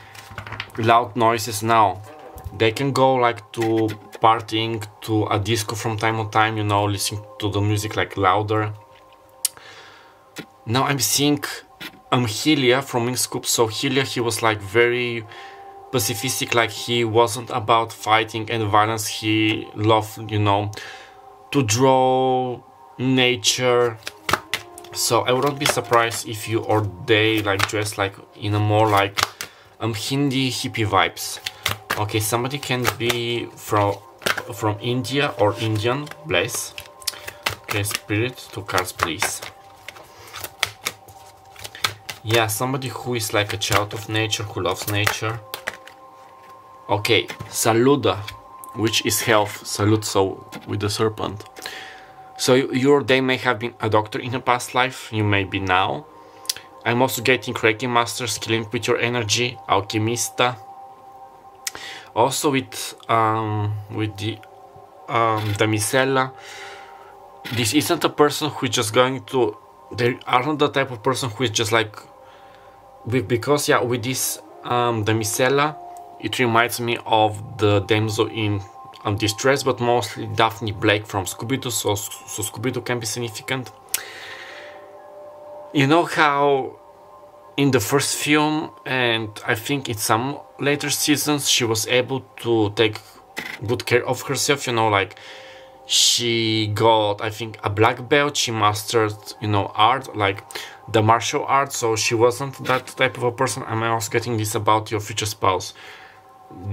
loud noises now. They can go like to partying, to a disco from time to time, you know, listening to the music like louder. Now I'm seeing Helia from Unspoken. So Helia, he was like very pacifistic, like he wasn't about fighting and violence. He loved, you know, to draw nature. So I wouldn't be surprised if you or they like dress like in a more like Hindi hippie vibes. Okay, somebody can be from India or Indian, bless. Okay, spirit, 2 cards please. Yeah, somebody who is like a child of nature, who loves nature. Okay, Saluda, which is health, salute, so with the serpent. So they may have been a doctor in a past life, you may be now. I'm also getting Reiki Master, skilling with your energy, Alchemista. Also with the Damisella. This isn't a person who is just going to, they aren't the type of person who is just like, because yeah, with this Damisella, it reminds me of the damsel in distress, but mostly Daphne Blake from Scooby-Doo, so Scooby-Doo can be significant. You know how in the first film, and I think in some later seasons, she was able to take good care of herself, you know, like she got, I think, a black belt, she mastered, you know, art, like the martial arts, so she wasn't that type of a person. I'm also getting this about your future spouse.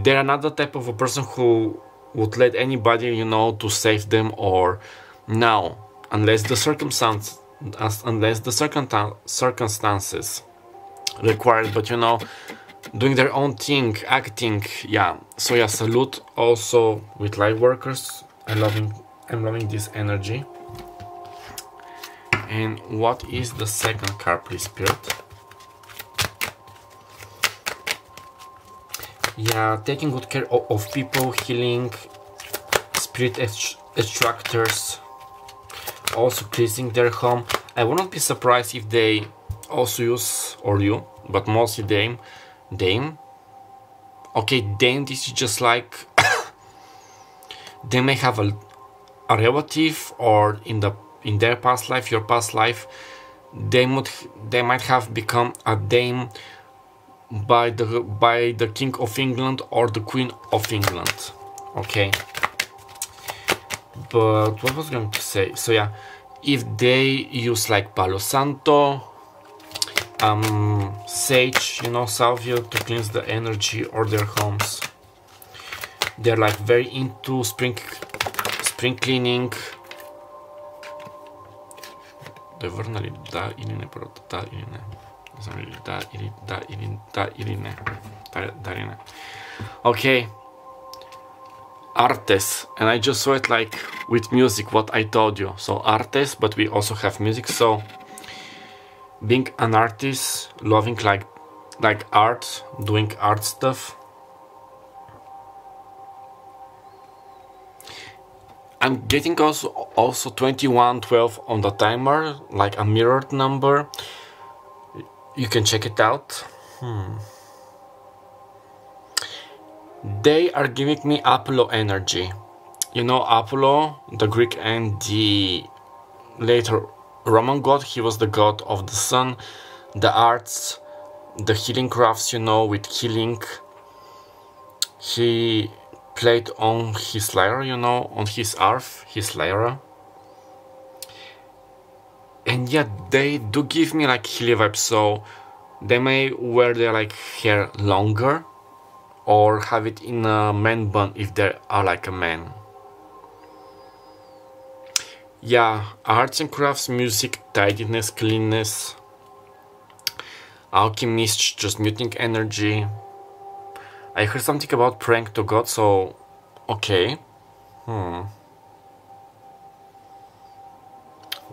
They're another type of a person who would let anybody, you know, to save them, or now, unless the circumstances required, but you know, doing their own thing, acting, yeah. So yeah, salute also with Lightworkers. I'm loving this energy. And what is the second card, please, Spirit? yeah, taking good care of people, healing, spirit extractors, also cleansing their home. I wouldn't be surprised if they also use, or you, but mostly Dame. Okay, Dame, this is just like they may have a relative, or in their past life, your past life, they might have become a Dame by the King of England or the Queen of England. Okay, but what was I going to say? So yeah, if they use like Palo Santo, sage, you know, salvia to cleanse the energy or their homes. They're like very into spring cleaning. Da vrnali da ili ne, da ili ne. Ne znam ili da ili ne. Okay. Artes, and I just saw it like with music, what I told you. So artes, but we also have music. So being an artist, loving like art, doing art stuff. I'm getting also 2112 on the timer, like a mirrored number. You can check it out. They are giving me Apollo energy. You know Apollo, the Greek and the later Roman god. He was the god of the sun, the arts, the healing crafts, you know, with healing. He played on his lyre, you know, on his harp, his lyre. And yeah, they do give me like healy vibes, so they may wear their like hair longer or have it in a man bun if they are like a man. Yeah, arts and crafts, music, tidiness, cleanness, alchemist, just muting energy. I heard something about praying to God, so okay. Now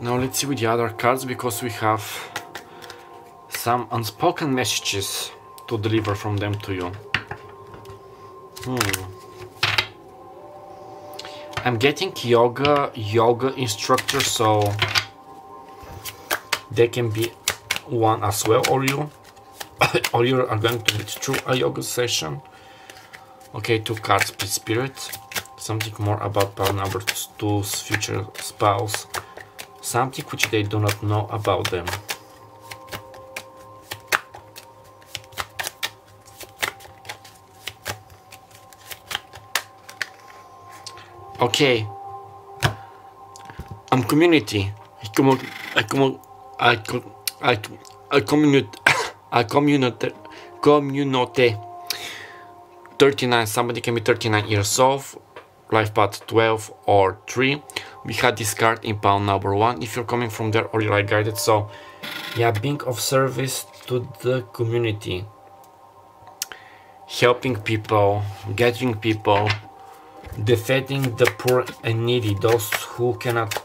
let's see with the other cards, because we have some unspoken messages to deliver from them to you. I'm getting yoga instructor, so they can be one as well, or you or you are going to meet through a yoga session. Okay, 2 cards, please, Spirit. Something more about power number 2's future spouse. Something which they do not know about them. Okay. Community. Community. 39. Somebody can be 39 years old. Life path 12 or 3. We had this card in pile number 1. If you're coming from there or you're like guided, so yeah, being of service to the community, helping people, gathering people, defending the poor and needy, those who cannot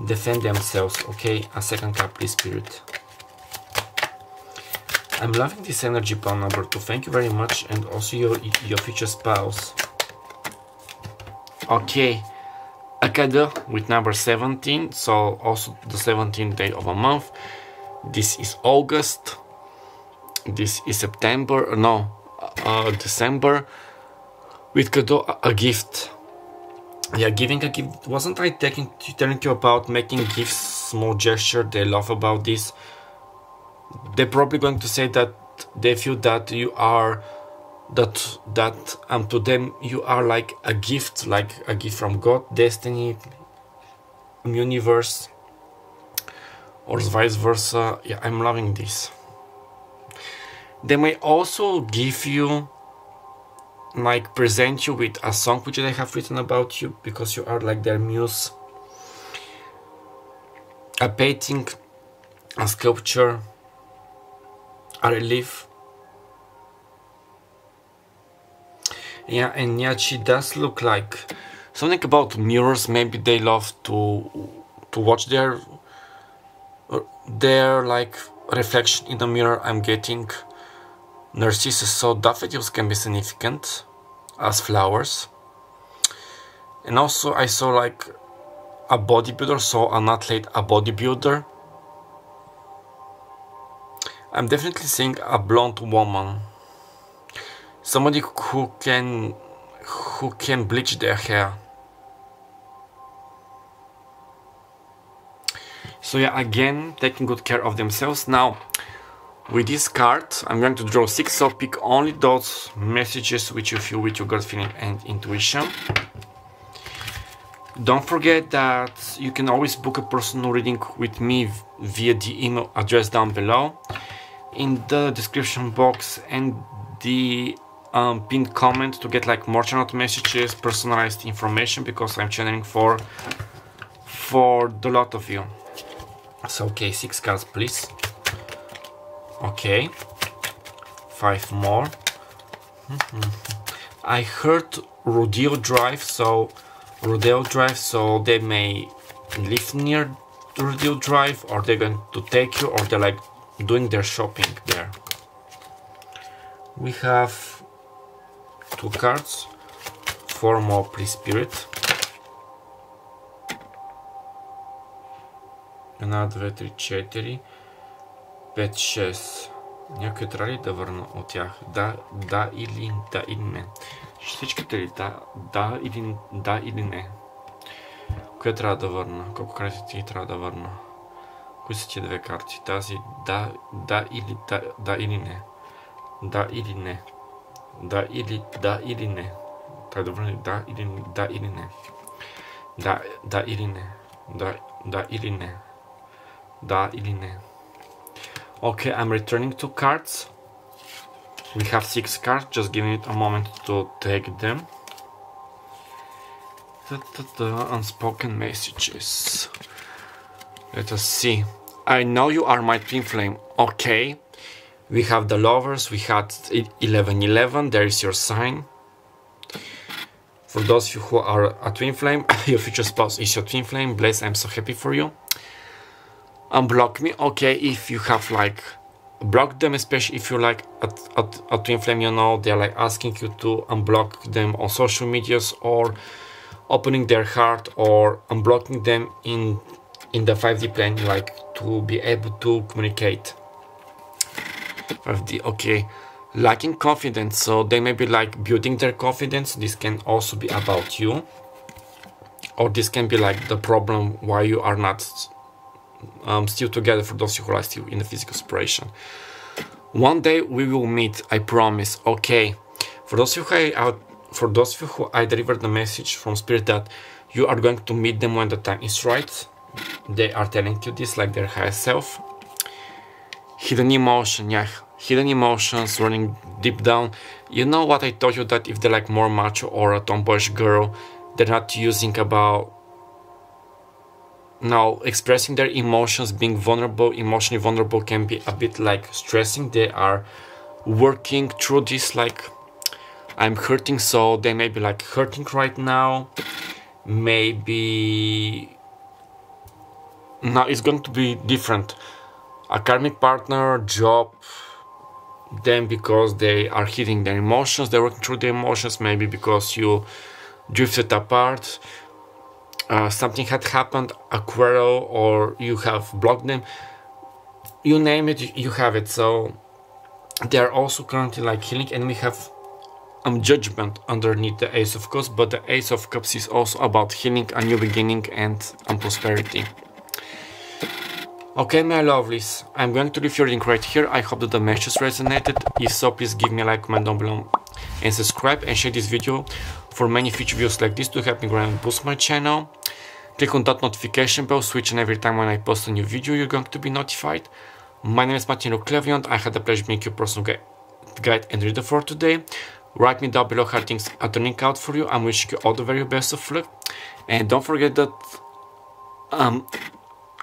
defend themselves. Okay, a second card, please, Spirit. I'm loving this energy, pile number 2. Thank you very much, and also your future spouse. Okay, a cadeau with number 17, so also the 17th day of a month. This is August. This is September. No, December. With cadeau, a gift. Yeah, giving a gift. Wasn't I telling you about making gifts, small gesture? They love about this. They're probably going to say that they feel that you are to them you are like a gift from God, destiny, universe, or vice versa. Yeah, I'm loving this. They may also give you, like, present you with a song which they have written about you, because you are like their muse. A painting, a sculpture, a relief. Yeah, and yeah, she does look like something about mirrors. Maybe they love to watch their like reflection in the mirror. I'm getting Narcissus, so daffodils can be significant as flowers. And also I saw like a bodybuilder, so an athlete, a bodybuilder. I'm definitely seeing a blonde woman. Somebody who can bleach their hair. So yeah, again, taking good care of themselves. Now, with this card, I'm going to draw 6, so pick only those messages which you feel with your gut feeling and intuition. Don't forget that you can always book a personal reading with me via the email address down below, in the description box and the pinned comment to get like more channel messages, personalized information, because I'm channeling for the lot of you. So okay, 6 cards please. Okay, 5 more. I heard rodeo drive, so they may live near the rodeo drive, or they're going to take you, or they're like doing their shopping there. We have 2 cards, 4 more please spirit. 1, 2, 3, 4, 5, 6. Някой трябва ли да върна от тях? Да или не? Всичките ли? Да или не? Коя трябва да върна? Колко карти ти трябва да върна? Кои са тия 2 карти? Тази да или не? Да или не? Да или не? Трябва да върна да или не? Да или не? Да или не? Да или не? Okay, I'm returning 2 cards. We have 6 cards, just giving it a moment to take them. Unspoken messages. Let us see. I know you are my twin flame. Okay. We have the lovers. We had 1111. There is your sign. For those of you who are a twin flame, your future spouse is your twin flame. Bless, I'm so happy for you. Unblock me. Okay, if you have like blocked them, especially if you're like a twin flame, you know, they're like asking you to unblock them on social medias, or opening their heart, or unblocking them in the 5D plane, like to be able to communicate. 5D, okay. Lacking confidence, so they may be like building their confidence. This can also be about you, or this can be like the problem why you are not still together, for those who are still in the physical separation. One day we will meet, I promise. Okay, for those of you who I delivered the message from spirit that you are going to meet them when the time is right, they are telling you this, like their higher self. Hidden emotion, yeah, hidden emotions running deep down. You know what I told you, that if they're like more macho or a tomboyish girl, they're not using about now expressing their emotions, being vulnerable. Emotionally vulnerable can be a bit like stressing. They are working through this, like I'm hurting, so they may be like hurting right now. Maybe now it's going to be different. A karmic partner, job, them because they are hitting their emotions, they're working through their emotions, maybe because you drifted apart. Something had happened, a quarrel, or you have blocked them, you name it, you have it. So they are also currently like healing, and we have judgment underneath the Ace of Cups, but the Ace of Cups is also about healing, a new beginning, and prosperity. Okay, my lovelies, I'm going to leave your link right here. I hope that the message resonated. If so, please give me a like, comment down below, and subscribe, and share this video for many future videos like this to help me grow and boost my channel. Click on that notification bell, switch, and every time when I post a new video, you're going to be notified. My name is Martin Cleviant. I had the pleasure of being your personal guide and reader for today. Write me down below how things are turning out for you. I'm wishing you all the very best of luck. And don't forget that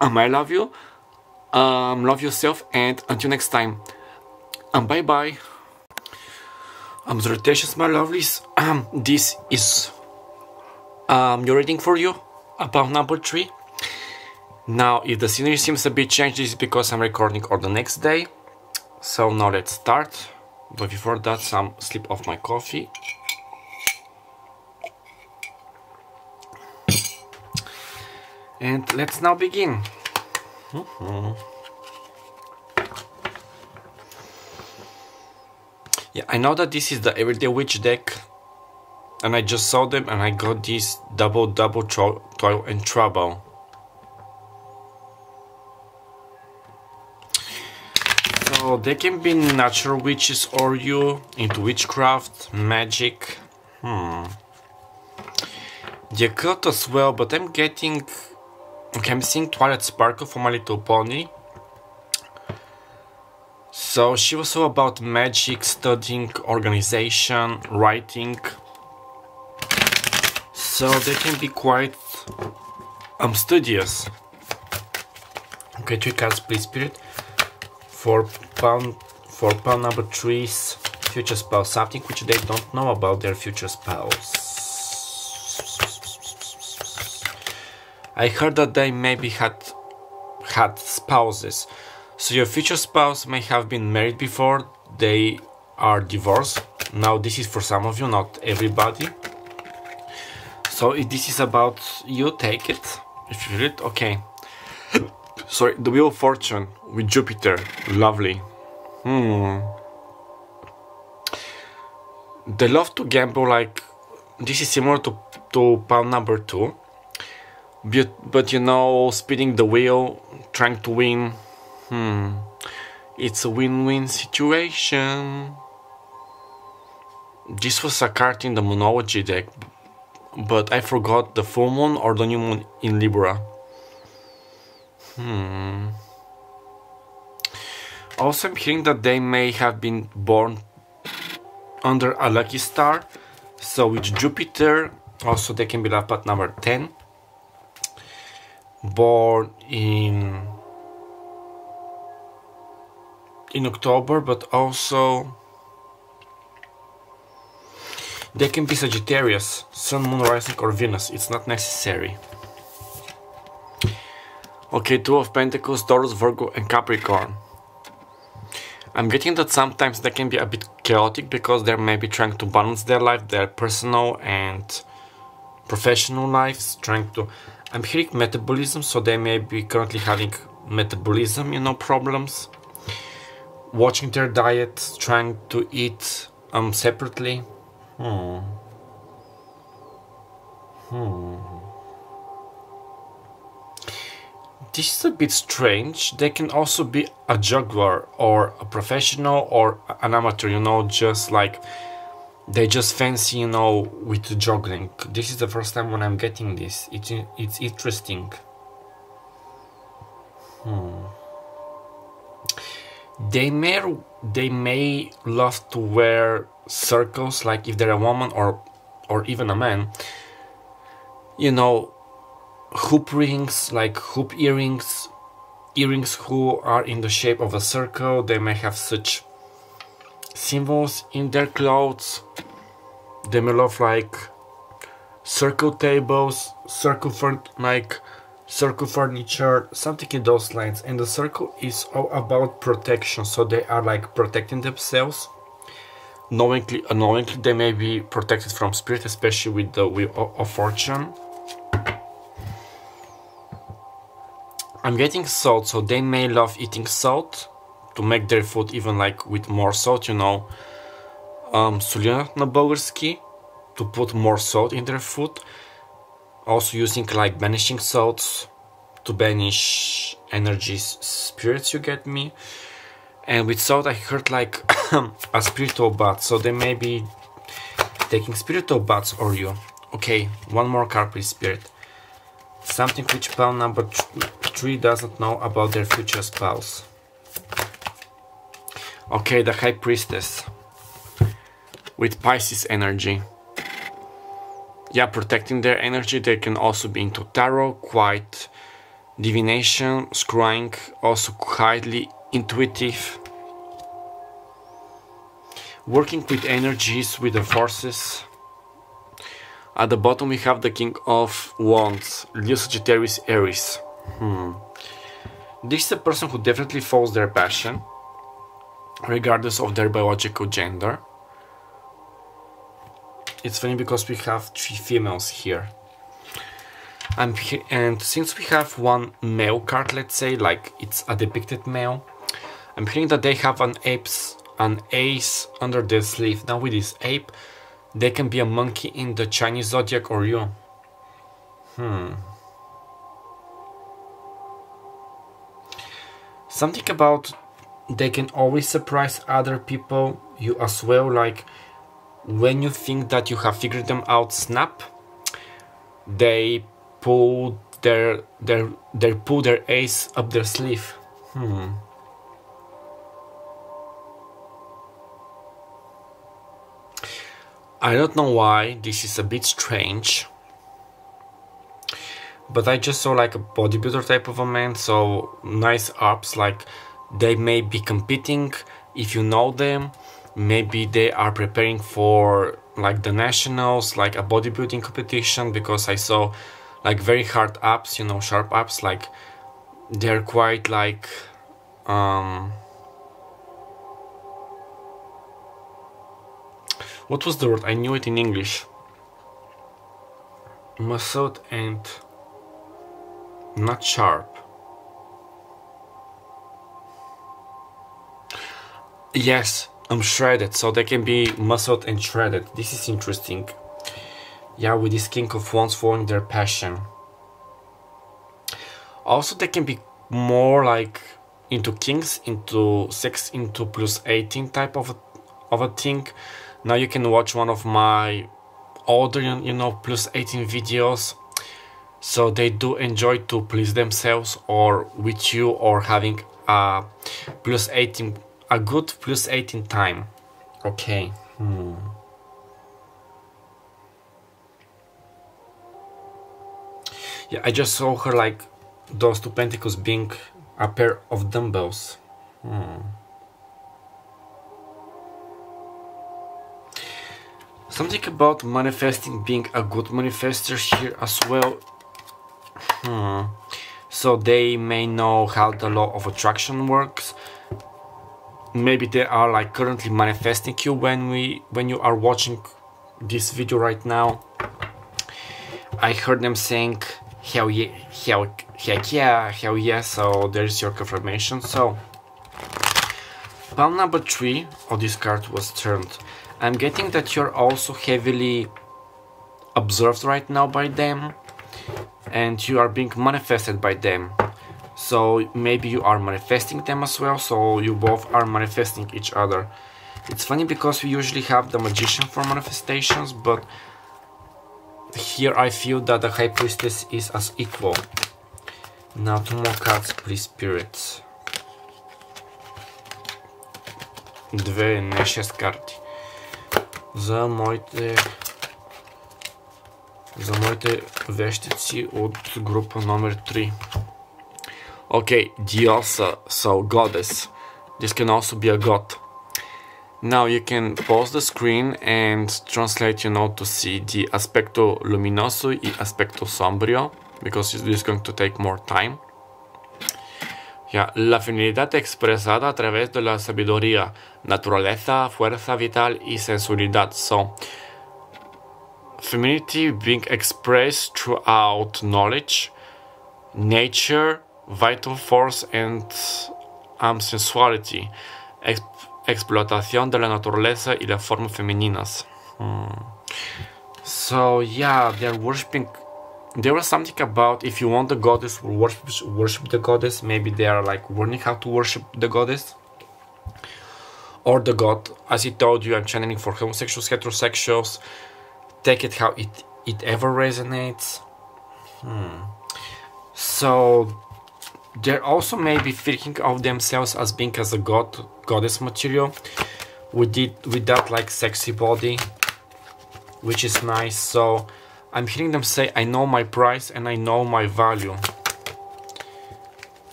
I love you. Love yourself, and until next time. Bye bye. Salutations, my lovelies. This is your reading for you about number 3. Now, if the scenery seems a bit changed, this is because I'm recording on the next day. So now let's start. But before that, some sip of my coffee. And let's now begin. Yeah, I know that this is the Everyday Witch deck, and I just saw them and I got this double toil and trouble. So they can be natural witches or you into witchcraft, magic. The occult as well, but I'm getting... Okay, I'm seeing Twilight Sparkle for My Little Pony. So she was all about magic, studying, organization, writing. So they can be quite studious. Okay, 3 cards please, Spirit. For pound number 3's future spell, something which they don't know about their future spells. I heard that they maybe had spouses. So your future spouse may have been married before, they are divorced. Now this is for some of you, not everybody. So if this is about you, take it. If you feel it, okay. Sorry, the Wheel of Fortune with Jupiter, lovely. They love to gamble, like, this is similar to pound number 2. But you know, spinning the wheel, trying to win, it's a win-win situation. This was a card in the Moonology deck, but I forgot the full moon or the new moon in Libra. Also, I'm hearing that they may have been born under a lucky star. So with Jupiter, also they can be left at number 10. Born in October, but also they can be Sagittarius, Sun, Moon, Rising or Venus. It's not necessary. Okay, 2 of Pentacles, Taurus, Virgo and Capricorn. I'm getting that sometimes they can be a bit chaotic because they're maybe trying to balance their life, their personal and professional lives, trying to... I'm hearing metabolism, so they may be currently having metabolism, you know, problems. Watching their diet, trying to eat separately. This is a bit strange. They can also be a juggler or a professional or an amateur, you know, just like they just fancy, you know, with juggling. This is the first time when I'm getting this. It's interesting. They may love to wear circles, like if they're a woman or even a man. You know, hoop rings, like hoop earrings, earrings who are in the shape of a circle. They may have such symbols in their clothes. They may love like circle tables, circle furniture, something in those lines. And the circle is all about protection, so they are like protecting themselves. Knowingly, unknowingly, they may be protected from spirit, especially with the Wheel of Fortune. I'm getting salt, so they may love eating salt to make their food even like with more salt, you know. Солена на български, to put more salt in their food. Also using like banishing salts to banish energies, spirits, you get me. And with salt I heard like a spiritual bath, so they may be taking spiritual baths or you. Okay, one more card please, Spirit. Something which pound number 3 doesn't know about their future spouse. Okay, the High Priestess with Pisces energy. Yeah, protecting their energy. They can also be into tarot, quite divination, scrying, also highly intuitive. Working with energies, with the forces. At the bottom we have the King of Wands, Leo, Sagittarius, Aries. This is a person who definitely follows their passion. regardless of their biological gender. It's funny because we have 3 females here. And since we have one male card, let's say, like it's a depicted male, I'm hearing that they have an ace under their sleeve. Now with this ape, they can be a monkey in the Chinese zodiac or you. Something about they can always surprise other people, you as well, like when you think that you have figured them out, snap, they pull their ace up their sleeve. I don't know why, this is a bit strange, but I just saw like a bodybuilder type of a man, so nice abs, like they may be competing, if you know them, maybe they are preparing for like the nationals, like a bodybuilding competition, because I saw like very hard abs, you know, sharp abs, like they're quite like what was the word? I knew it in English. Muscled and not sharp. Yes, I'm shredded, so they can be muscled and shredded. This is interesting. Yeah, with this King of Wands following their passion. Also, they can be more like into kings, into sex, into plus 18 type of a thing. Now you can watch one of my older, you know, plus 18 videos. So they do enjoy to please themselves or with you, or having a plus 18, a good plus 18 time. Okay. Yeah, I just saw her like those 2 pentacles being a pair of dumbbells. Something about manifesting being a good manifester here as well. So they may know how the law of attraction works. Maybe they are like currently manifesting you when you are watching this video right now. I heard them saying hell yeah, heck yeah, hell yeah, so there's your confirmation. So pile number 3 of this card was turned. I'm getting that you're also heavily observed right now by them, and you are being manifested by them. So maybe you are manifesting them as well, so you both are manifesting each other. It's funny because we usually have the Magician for manifestations, but here I feel that the High Priestess is as equal. Now 2 more cards, please, spirits. 2, не 6 карти. За моите вещици от група номер 3. Okay, Diosa, so goddess. This can also be a god. Now you can pause the screen and translate, you know, to see the aspecto luminoso y aspecto sombrio, because this is going to take more time. Yeah, la feminidad expresada a través de la sabiduría, naturaleza, fuerza vital y sensualidad. So, femininity being expressed throughout knowledge, nature, vital force, and sensuality. Explotación de la naturaleza y las formas femeninas. So, yeah, they're worshipping. There was something about if you want the goddess, worship the goddess. Maybe they are like learning how to worship the goddess or the god. As I told you, I'm channeling for homosexuals, heterosexuals. Take it how it ever resonates. So they're also maybe thinking of themselves as being as a goddess material with that like sexy body, which is nice. So I'm hearing them say, I know my price and I know my value.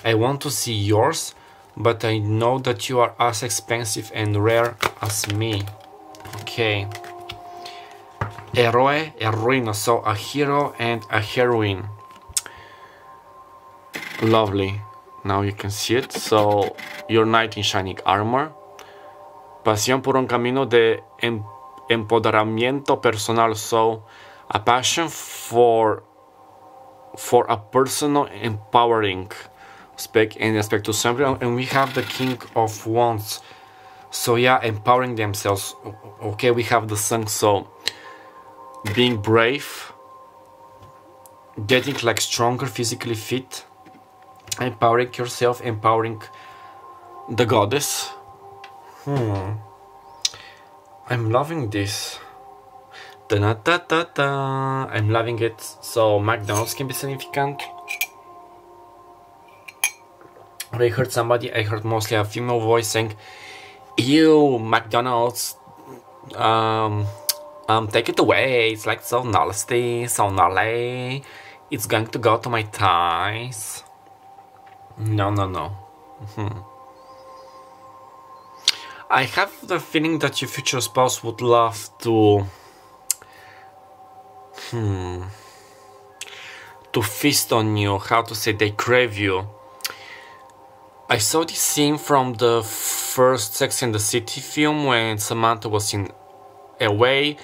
I want to see yours, but I know that you are as expensive and rare as me. Okay. Héroe, heroína, so a hero and a heroine. Lovely. Now you can see it. So, your knight in shining armor. Pasión por un camino de empoderamiento personal. So, a passion for a personal empowering aspect to somebody. And we have the King of Wands. So yeah, empowering themselves. Okay, we have the Sun. So, being brave, getting like stronger, physically fit, empowering yourself, empowering the goddess. I'm loving this. Da-da-da-da-da. I'm loving it. So McDonald's can be significant. I heard somebody, I heard mostly a female voice saying, "Ew, McDonald's, take it away. It's like so nasty, so gnarly. It's going to go to my thighs." No, no, no. I have the feeling that your future spouse would love to feast on you. How to say, they crave you. I saw this scene from the first Sex and the City film when Samantha was in away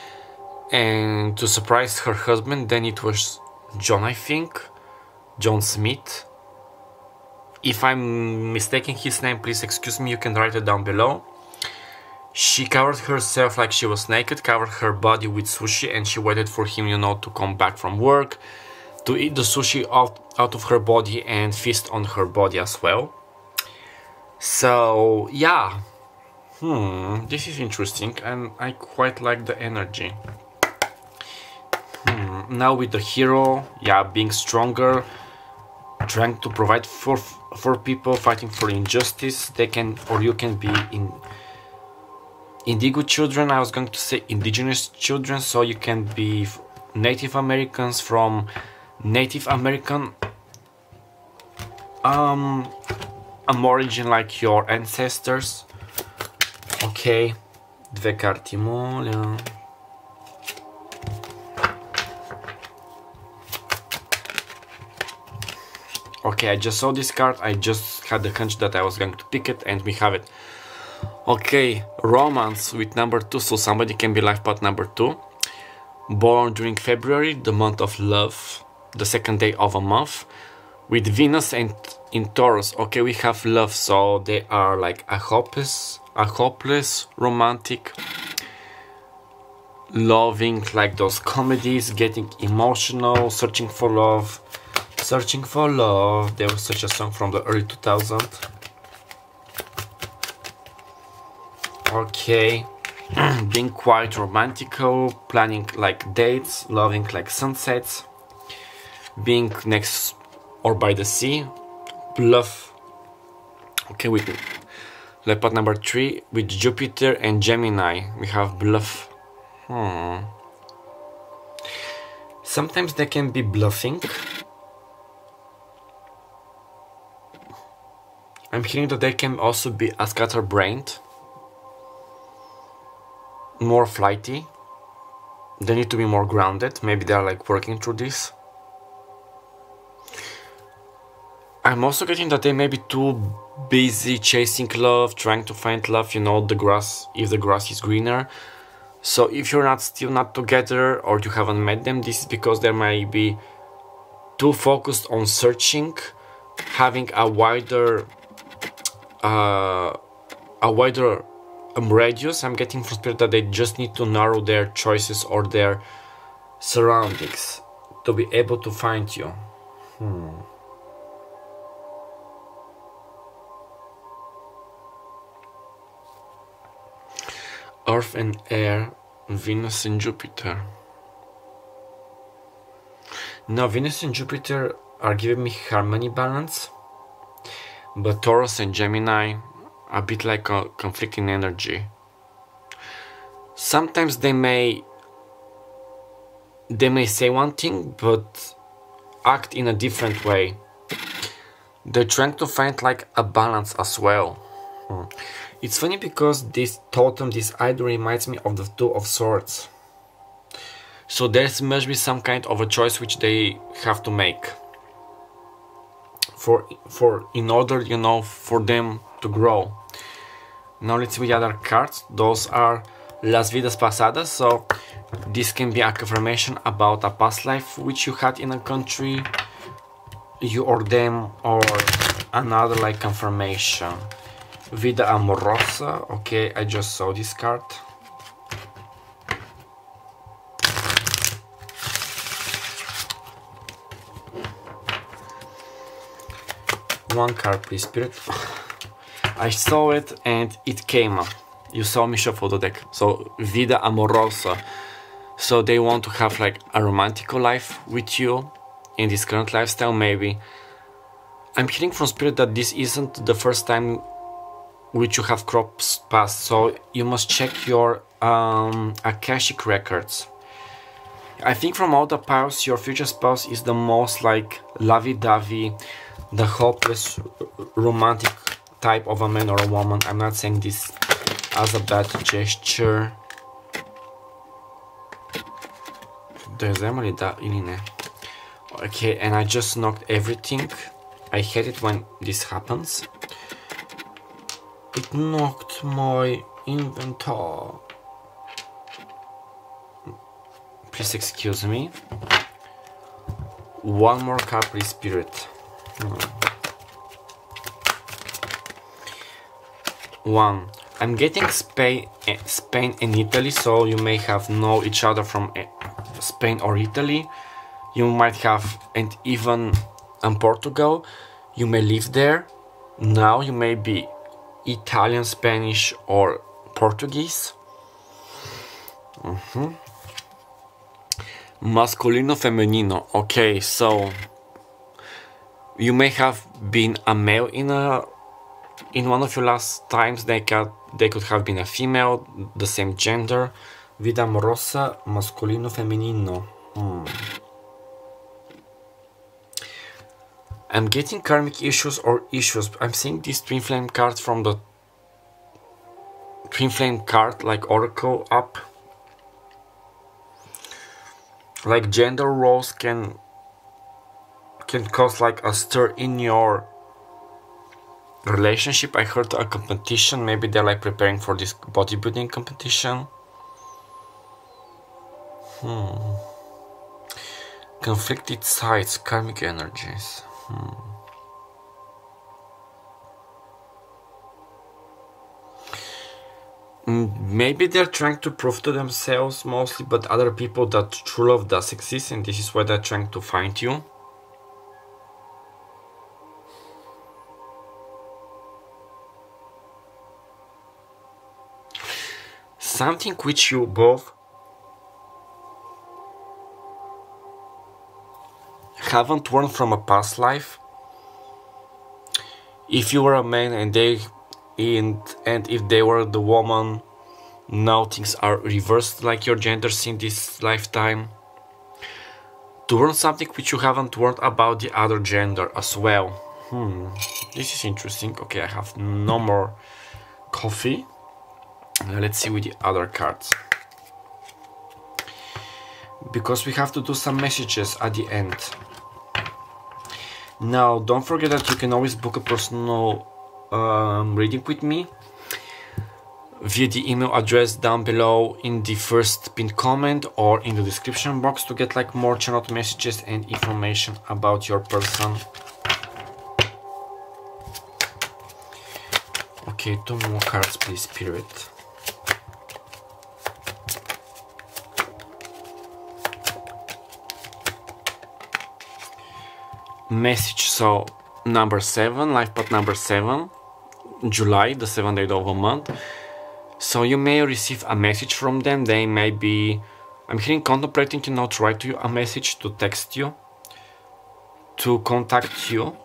and to surprise her husband, then it was John, I think, John Smith. If I'm mistaking his name, please excuse me, you can write it down below. She covered herself like she was naked, covered her body with sushi, and she waited for him, you know, to come back from work, to eat the sushi out of her body and feast on her body as well. So, yeah. This is interesting, and I quite like the energy. Now with the hero, yeah, being stronger, trying to provide for people, fighting for injustice. They can, or you can be in indigo children. I was going to say indigenous children, so you can be Native Americans from Native American origin, like your ancestors. Ok, dve karty molia. Okay, I just saw this card, I just had the hunch that I was going to pick it, and we have it. Okay, romance with number 2, so somebody can be life path number 2. Born during February, the month of love, the second day of a month, with Venus and in Taurus. Okay, we have love, so they are like a hopeless, romantic, loving, like those comedies, getting emotional, searching for love. There was such a song from the early 2000s. Okay, being quite romantical, planning like dates, loving like sunsets, being next or by the sea, bluff. Okay, with leopard number 3 with Jupiter and Gemini, we have bluff. Sometimes they can be bluffing. I'm hearing that they can also be a scatterbrained, more flighty. They need to be more grounded. Maybe they are like working through this. I'm also getting that they may be too busy chasing love, trying to find love, you know, the grass, if the grass is greener. So if you're still not together, or you haven't met them, this is because they might be too focused on searching, having a wider radius. I'm getting from spirit that they just need to narrow their choices or their surroundings to be able to find you. Earth and air, Venus and Jupiter. Now Venus and Jupiter are giving me harmony, balance, but Taurus and Gemini a bit like a conflicting energy. Sometimes they may say one thing but act in a different way. They're trying to find like a balance as well. It's funny because this totem, this idol, reminds me of the Two of Swords. So there must be some kind of a choice which they have to make. in order, you know, for them to grow. Now let's see the other cards. Those are Las Vidas Pasadas. So this can be a confirmation about a past life which you had in a country, you or them, or another like confirmation. Vida Amorosa. Okay, I just saw this card. One card, please, Spirit. I saw it and it came up. You saw me shuffle the deck. So Vida Amorosa. So they want to have like a romantic life with you in this current lifestyle, maybe. I'm hearing from Spirit that this isn't the first time which you have crossed past, so you must check your Akashic records. I think from all the piles, your future spouse is the most like lovey-dovey, the hopeless, romantic type of a man or a woman. I'm not saying this as a bad gesture. Okay, and I just knocked everything. I hate it when this happens. It knocked my inventory. Please excuse me. One more card, please, Spirit. One. I'm getting Spain and Italy, so you may have known each other from Spain or Italy. You might have, and even Portugal. You may live there. Now you may be Italian, Spanish, or Portuguese. Masculino, femenino. Okay, so you may have been a male in one of your last times. They could have been a female, the same gender. Vida amorosa, masculino, femenino. I'm getting karmic issues or issues. I'm seeing this twin flame card from the twin flame card, like oracle up. Like gender roles can cause like a stir in your relationship. I heard a competition. Maybe they're like preparing for this bodybuilding competition. Conflicted sides, karmic energies. Maybe they're trying to prove to themselves mostly, but other people that true love does exist, and this is why they're trying to find you. Something which you both haven't learned from a past life. If you were a man and if they were the woman, now things are reversed like your genders in this lifetime. To learn something which you haven't learned about the other gender as well. This is interesting. Okay, I have no more coffee. Let's see with the other cards. Because we have to do some messages at the end. Now, don't forget that you can always book a personal reading with me via the email address down below in the first pinned comment or in the description box to get like more channeled messages and information about your person. Okay, two more cards, please, Spirit. Message. So number 7, life path number 7, July, the 7th day of a month. So you may receive a message from them. They may be, I'm hearing, contemplating to not write to you a message, to text you, to contact you.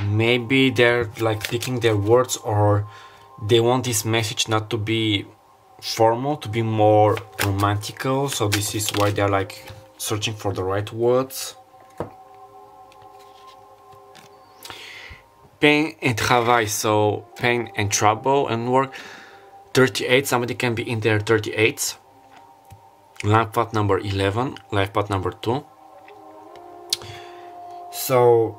Maybe they're like picking their words, or they want this message not to be formal, to be more romantical, so this is why they're like searching for the right words. Pain and travail, so pain and trouble and work. 38, somebody can be in their 38s. life path number 11, life path number 2. So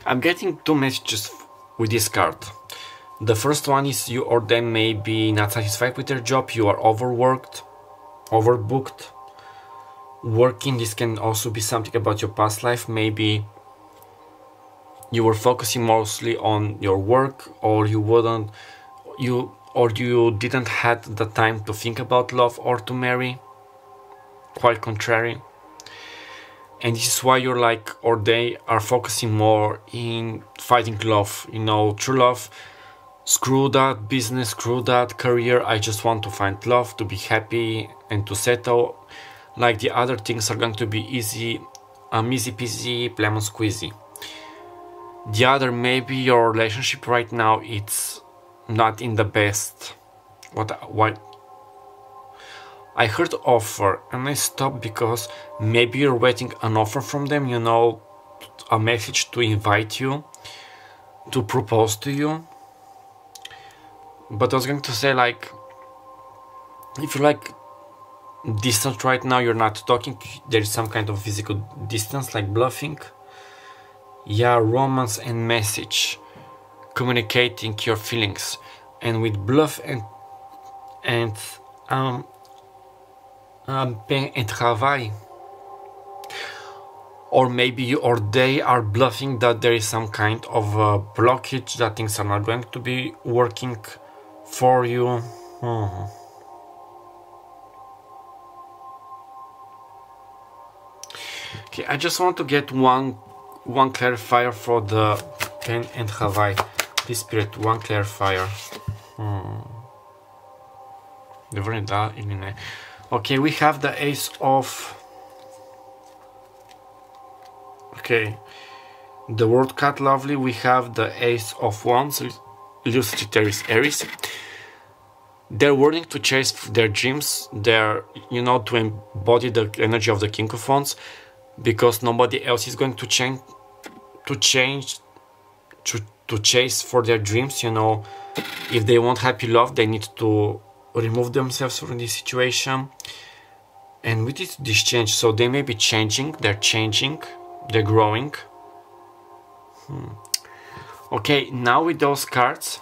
I'm getting two messages with this card. The first one is you or them may be not satisfied with their job, you are overworked, overbooked, working. This can also be something about your past life. Maybe you were focusing mostly on your work, or you didn't had the time to think about love or to marry. Quite contrary. And this is why you're like, or they are focusing more in finding love, you know, true love. Screw that business, screw that career. I just want to find love, to be happy and to settle. Like the other things are going to be easy, easy peasy, lemon squeezy. The other, maybe your relationship right now, it's not in the best. Why? I heard offer and I stopped because maybe you're waiting an offer from them, you know, a message to invite you, to propose to you. But I was going to say, like, if you're like distant right now, you're not talking, there is some kind of physical distance, like bluffing. Yeah, romance and message, communicating your feelings, and with bluff and pain and travail. Or maybe you or they are bluffing that there is some kind of blockage, that things are not going to be working for you. Okay, I just want to get one clarifier for the pain and travail. Please, Spirit, one clarifier. Okay, we have the Ace of... Okay, the word cut, lovely. We have the Ace of Wands, Luciteris Aries. They're wanting to chase their dreams. They're, you know, to embody the energy of the King of Wands, because nobody else is going to chase for their dreams. You know, if they want happy love, they need to remove themselves from this situation. And with this change, so they may be changing, they're growing. Okay, now with those cards,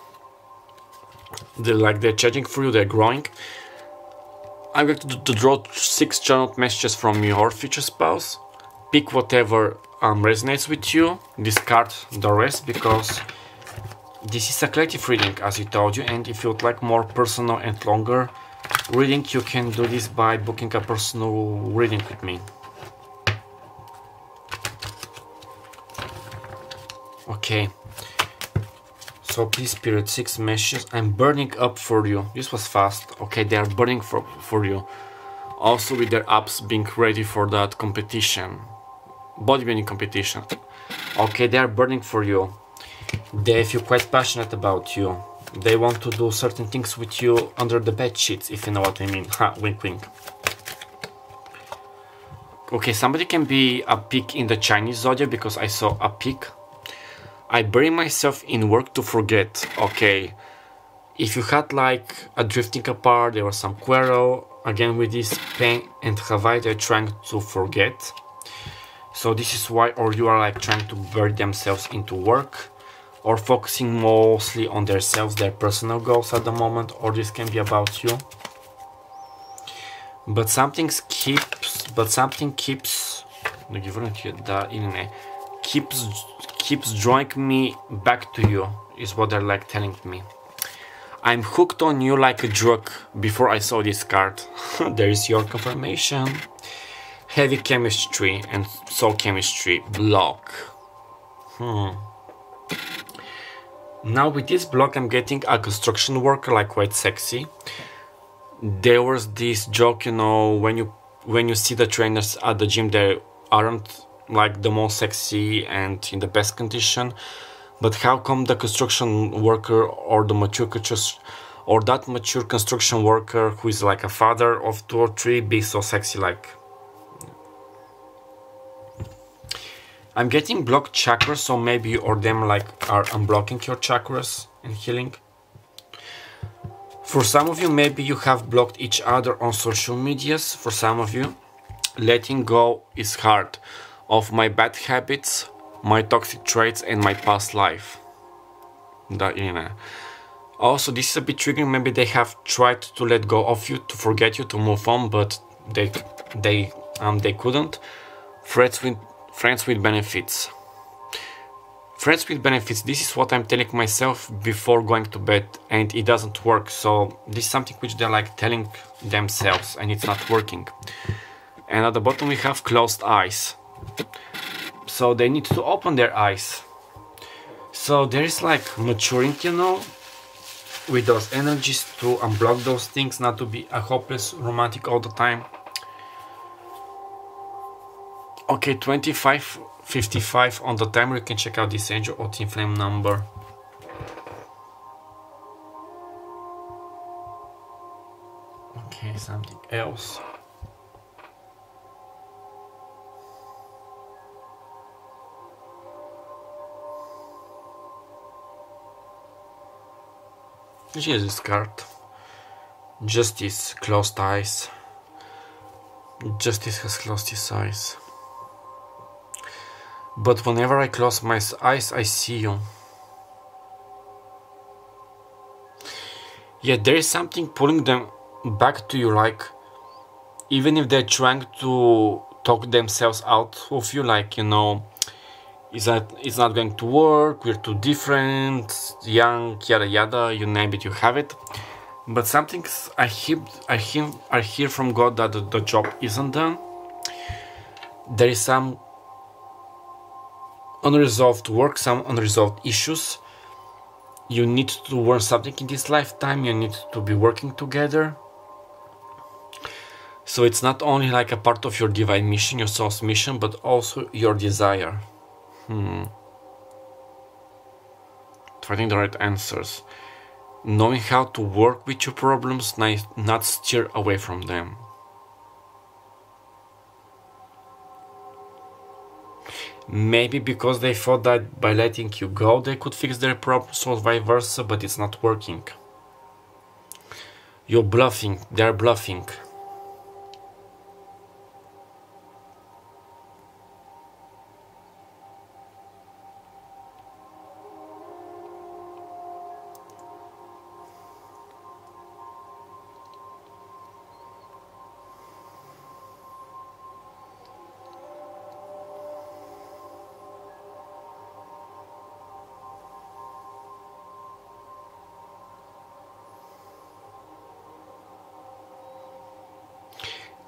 they're changing for you, they're growing. I'm going to draw 6 channeled messages from your future spouse. Pick whatever resonates with you, discard the rest, because this is a collective reading, as I told you, and if you'd like more personal and longer reading, you can do this by booking a personal reading with me. Okay, so please, Spirit, 6 messages. I'm burning up for you. This was fast. Okay, they are burning for you. Also with their apps being ready for that competition, bodybuilding competition. Okay, they are burning for you. They feel quite passionate about you. They want to do certain things with you under the bed sheets, if you know what I mean. Ha, wink wink. Okay, somebody can be a pig in the Chinese zodiac, because I saw a pig. I bury myself in work to forget. Okay, if you had like a drifting apart, there was some quarrel, again with this pain and travail, they're trying to forget. So this is why, or you are like trying to bury themselves into work, or focusing mostly on themselves, their personal goals at the moment, or this can be about you. But something keeps drawing me back to you, is what they're like telling me. I'm hooked on you like a drug before I saw this card. There is your confirmation. Heavy chemistry and soul chemistry block. Now with this block, I'm getting a construction worker, like quite sexy. There was this joke, you know, when you see the trainers at the gym, they aren't like the most sexy and in the best condition. But how come the construction worker, or the mature construction worker who is like a father of 2 or 3 be so sexy? Like, I'm getting blocked chakras, so maybe you or them like are unblocking your chakras and healing. For some of you, maybe you have blocked each other on social medias. For some of you, letting go is hard of my bad habits, my toxic traits, and my past life. Also, this is a bit triggering. Maybe they have tried to let go of you, to forget you, to move on, but they couldn't. Friends with benefits. Friends with benefits, this is what I'm telling myself before going to bed, and it doesn't work. So this is something which they're like telling themselves, and it's not working. And at the bottom we have closed eyes. So they need to open their eyes. So there is like maturing, you know, with those energies, to unblock those things, not to be a hopeless romantic all the time. Okay, 25:55 on the timer. You can check out this angel or team flame number. Okay, something else. Jesus card. Justice, closed eyes. Justice has closed his eyes. But whenever I close my eyes, I see you. Yeah, there is something pulling them back to you, like, even if they're trying to talk themselves out of you, like, you know, it's not going to work, we're too different, young, yada yada, you name it, you have it. But something I hear from God that the job isn't done. There is some unresolved work, some unresolved issues. You need to learn something in this lifetime, you need to be working together. So it's not only like a part of your divine mission, your soul's mission, but also your desire. Finding the right answers. Knowing how to work with your problems, not steer away from them. Maybe because they thought that by letting you go they could fix their problems, or vice versa, but it's not working. You're bluffing, they're bluffing.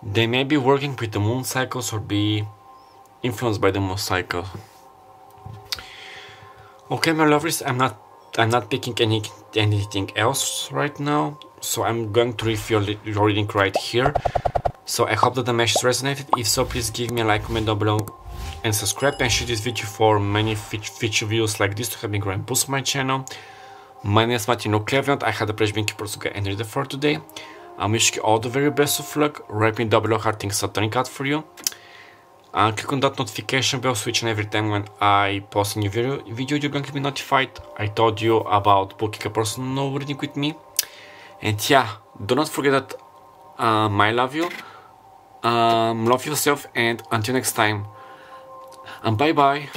They may be working with the moon cycles or be influenced by the moon cycle. Okay, my lovers, I'm not picking anything else right now, so I'm going to leave your reading right here. So I hope that the message resonated. If so, please give me a like, comment down below, and subscribe, and share this video for many future videos like this to help me grow and boost my channel. My name is Martin Clairvoyant. I had the pleasure being Kipper and reader for today. I'm wishing you all the very best of luck. Write me down below how things are turning out for you. Click on that notification bell switch, and every time when I post a new video, you're going to be notified. I told you about booking a personal reading with me. And yeah, do not forget that I love you. Love yourself, and until next time. And bye bye.